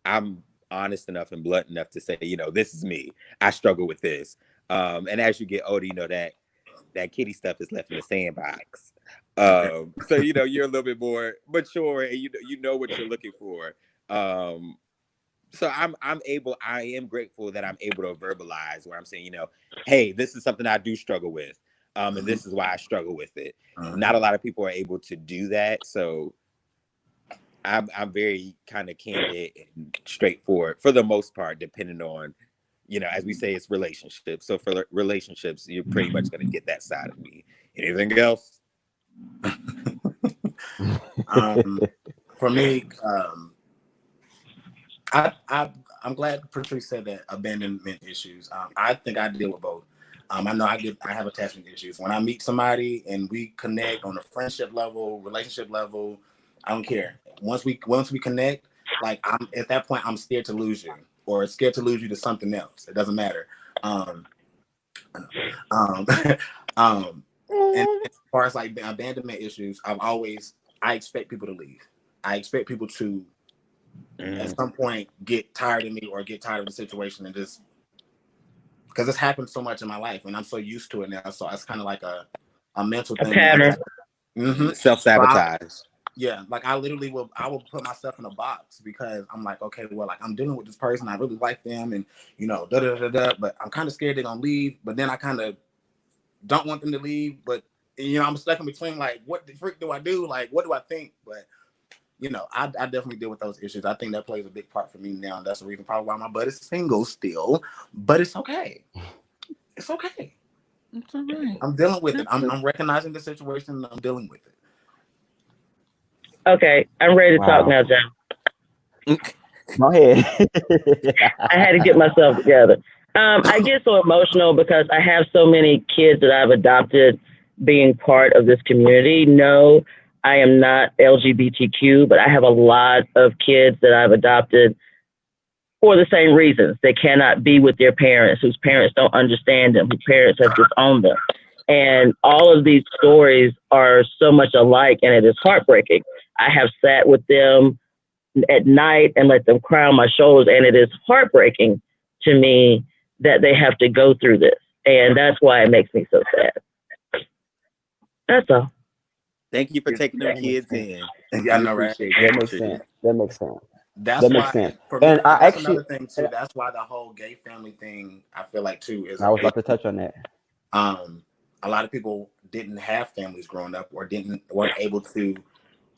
I'm honest enough and blunt enough to say, this is me. I struggle with this. And as you get older, that kitty stuff is left in the sandbox. So you're a little bit more mature, and you know what you're looking for. So I am grateful that I'm able to verbalize where I'm saying, hey, this is something I do struggle with. And this is why I struggle with it. Not a lot of people are able to do that. So I'm very kind of candid and straightforward for the most part, depending on, as we say, it's relationships. So for relationships, you're pretty much going to get that side of me. Anything else? For me, I'm glad Patrice said that abandonment issues. I think I deal with both. I know I have attachment issues. When I meet somebody and we connect on a friendship level, relationship level, I don't care. Once we connect, like at that point, I'm scared to lose you, or scared to lose you to something else. It doesn't matter. And as far as like the abandonment issues, I expect people to leave. I expect people to at some point get tired of me or get tired of the situation, and just because it's happened so much in my life and I'm so used to it now. So it's kind of like a mental thing. Pattern. Self-sabotage. Yeah, like I will put myself in a box because I'm like, okay, well, like I'm dealing with this person, I really like them, and but I'm kind of scared they're gonna leave. But then I kind of don't want them to leave, but I'm stuck in between. Like, what the freak do I do? Like, what do I think? But I definitely deal with those issues. I think that plays a big part for me now, and that's the reason probably why my butt is single still. But it's okay. It's okay. It's all right. I'm dealing with it. I'm recognizing the situation and I'm dealing with it. Okay, I'm ready to talk now, John. Go ahead. I had to get myself together. I get so emotional because I have so many kids that I've adopted being part of this community. No, I am not LGBTQ, but I have a lot of kids that I've adopted for the same reasons. They cannot be with their parents, whose parents don't understand them, whose parents have disowned them. And all of these stories are so much alike, and it is heartbreaking. I have sat with them at night and let them cry on my shoulders, and it is heartbreaking to me that they have to go through this. And that's why it makes me so sad. That's all. Thank you for taking them That makes kids sense. in. Yeah, I We know, right? appreciate That you, makes Patrice. sense. That makes sense. That's That why, makes sense. for me, And I that's actually, another thing too. That's why the whole gay family thing, I feel like too, is I a was big. about to touch on that. A lot of people didn't have families growing up, or weren't able to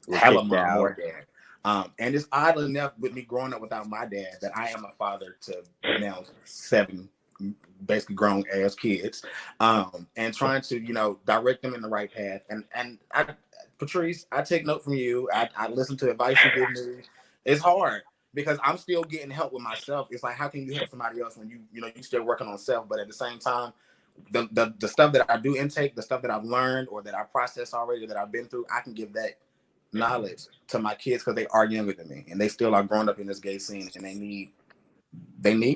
We're have a kicked mom or out. dad. And it's odd enough with me growing up without my dad that I am a father to now 7 basically grown ass kids, and trying to, direct them in the right path. And Patrice, I take note from you. I listen to advice you give me. It's hard because I'm still getting help with myself. It's like, how can you help somebody else when you still working on self, but at the same time, the stuff that I do intake, the stuff that I've learned or that I process already, that I've been through, I can give that knowledge to my kids because they are younger than me and they still are growing up in this gay scene, and they need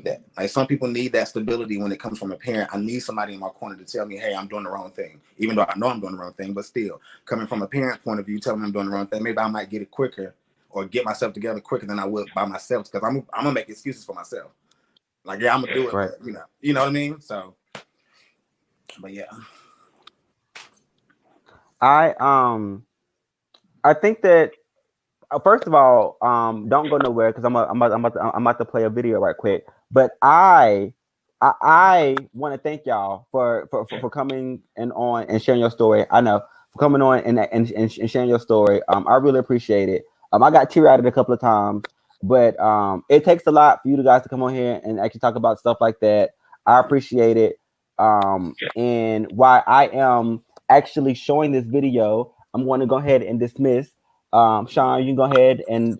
that. Like, some people need that stability when it comes from a parent. I need somebody in my corner to tell me, hey, I'm doing the wrong thing, even though I know I'm doing the wrong thing. But still, coming from a parent point of view, telling me I'm doing the wrong thing, maybe I might get it quicker or get myself together quicker than I would by myself, because I'm gonna make excuses for myself. Like, yeah, I'm gonna do it, Right. but you know what I mean. So, but yeah. I think that first of all, don't go nowhere because I'm about to play a video right quick. But I want to thank y'all for coming on and sharing your story. I know, for coming on and sharing your story. I really appreciate it. I got tear-eyed a couple of times, but it takes a lot for you guys to come on here and actually talk about stuff like that. I appreciate it. And why I am actually showing this video, I'm going to go ahead and dismiss. Sean, you can go ahead and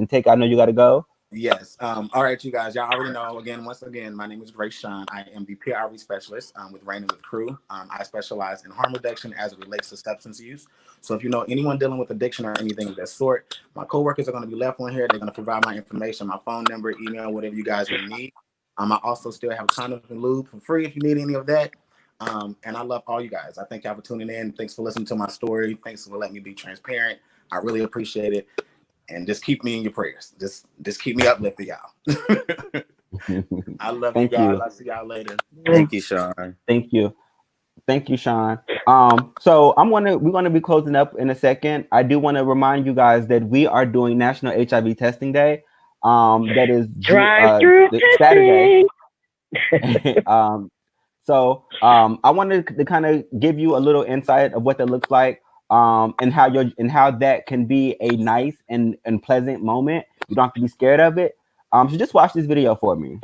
take. I know you got to go. Yes. All right, you guys. Y'all already know. Once again, my name is Grace Sean. I am the PRV specialist with Rain and with Crew. I specialize in harm reduction as it relates to substance use. So if you know anyone dealing with addiction or anything of that sort, my coworkers are going to be left on here. They're going to provide my information, my phone number, email, whatever you guys may need. I also still have condoms and lube for free if you need any of that. And I love all you guys. I thank y'all for tuning in. Thanks for listening to my story. Thanks for letting me be transparent. I really appreciate it. And just keep me in your prayers. Just keep me uplifted, y'all. I love you guys. I'll see y'all later. Thank you, Sean. Thank you, Sean. So we're gonna be closing up in a second. I do want to remind you guys that we are doing National HIV Testing Day. That is Drive-through Saturday. So I wanted to kind of give you a little insight of what that looks like. And how that can be a nice and pleasant moment. You don't have to be scared of it. So just watch this video for me.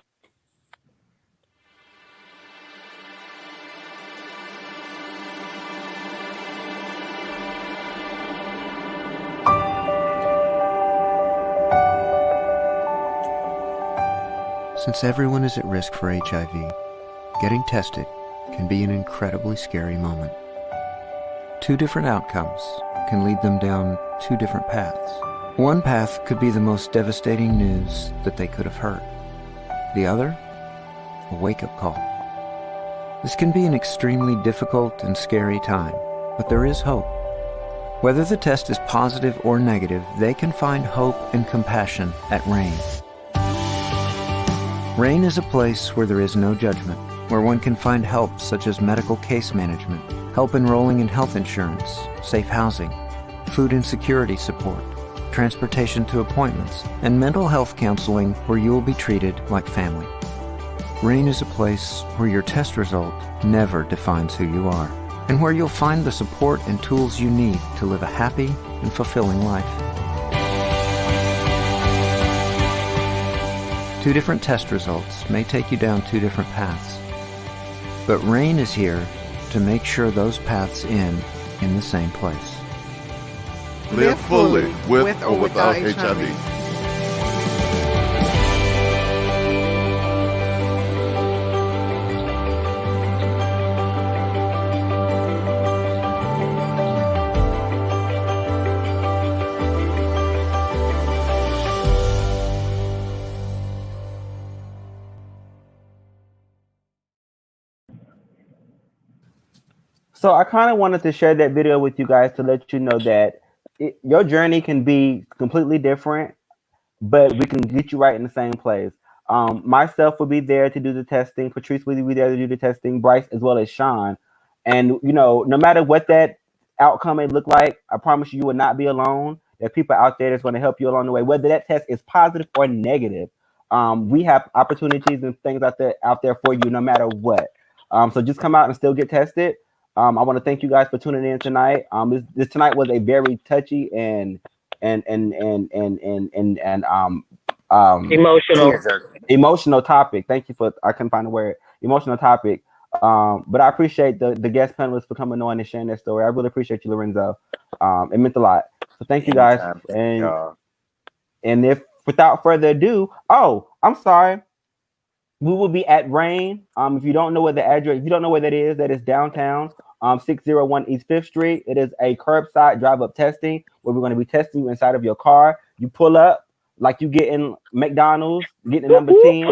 Since everyone is at risk for HIV, getting tested can be an incredibly scary moment. 2 different outcomes can lead them down 2 different paths. One path could be the most devastating news that they could have heard. The other, a wake-up call. This can be an extremely difficult and scary time, but there is hope. Whether the test is positive or negative, they can find hope and compassion at RAIN. RAIN is a place where there is no judgment, where one can find help such as medical case management, help enrolling in health insurance, safe housing, food insecurity support, transportation to appointments, and mental health counseling where you will be treated like family. RAIN is a place where your test result never defines who you are, and where you'll find the support and tools you need to live a happy and fulfilling life. 2 different test results may take you down 2 different paths, but RAIN is here to make sure those paths end in the same place. Live fully with or without HIV. So I kind of wanted to share that video with you guys to let you know that your journey can be completely different, but we can get you right in the same place. Myself will be there to do the testing. Patrice will be there to do the testing. Bryce as well as Sean. And no matter what that outcome may look like, I promise you will not be alone. There are people out there that's going to help you along the way, whether that test is positive or negative. We have opportunities and things out there for you, no matter what. So just come out and still get tested. I want to thank you guys for tuning in tonight. This tonight was a very touchy and emotional topic. Thank you for, I couldn't find a word, emotional topic. But I appreciate the guest panelists for coming on and sharing their story. I really appreciate you, Lorenzo. It meant a lot. So thank you guys. And if without further ado, I'm sorry. We will be at Rain. If you don't know where the address, if you don't know where that is downtown, 601 East 5th Street. It is a curbside drive-up testing where we're going to be testing you inside of your car. You pull up like you get in McDonald's, getting number 10.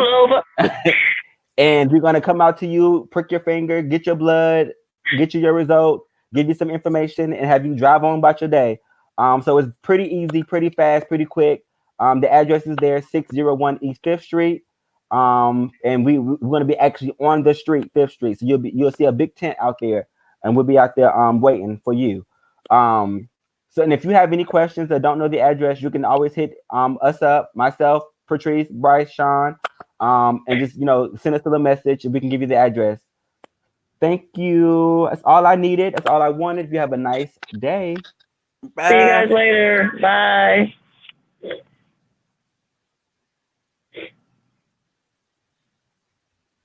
And we're going to come out to you, prick your finger, get your blood, get you your result, give you some information, and have you drive on about your day. So it's pretty easy, pretty fast, pretty quick. The address is there, 601 East 5th Street. And we're going to be actually on the street, 5th Street. So you'll see a big tent out there, and we'll be out there waiting for you. So, and if you have any questions or don't know the address, you can always hit us up, myself, Patrice, Bryce, Sean, and just send us a little message, and we can give you the address. Thank you. That's all I needed. That's all I wanted. You have a nice day. Bye. See you guys later. Bye.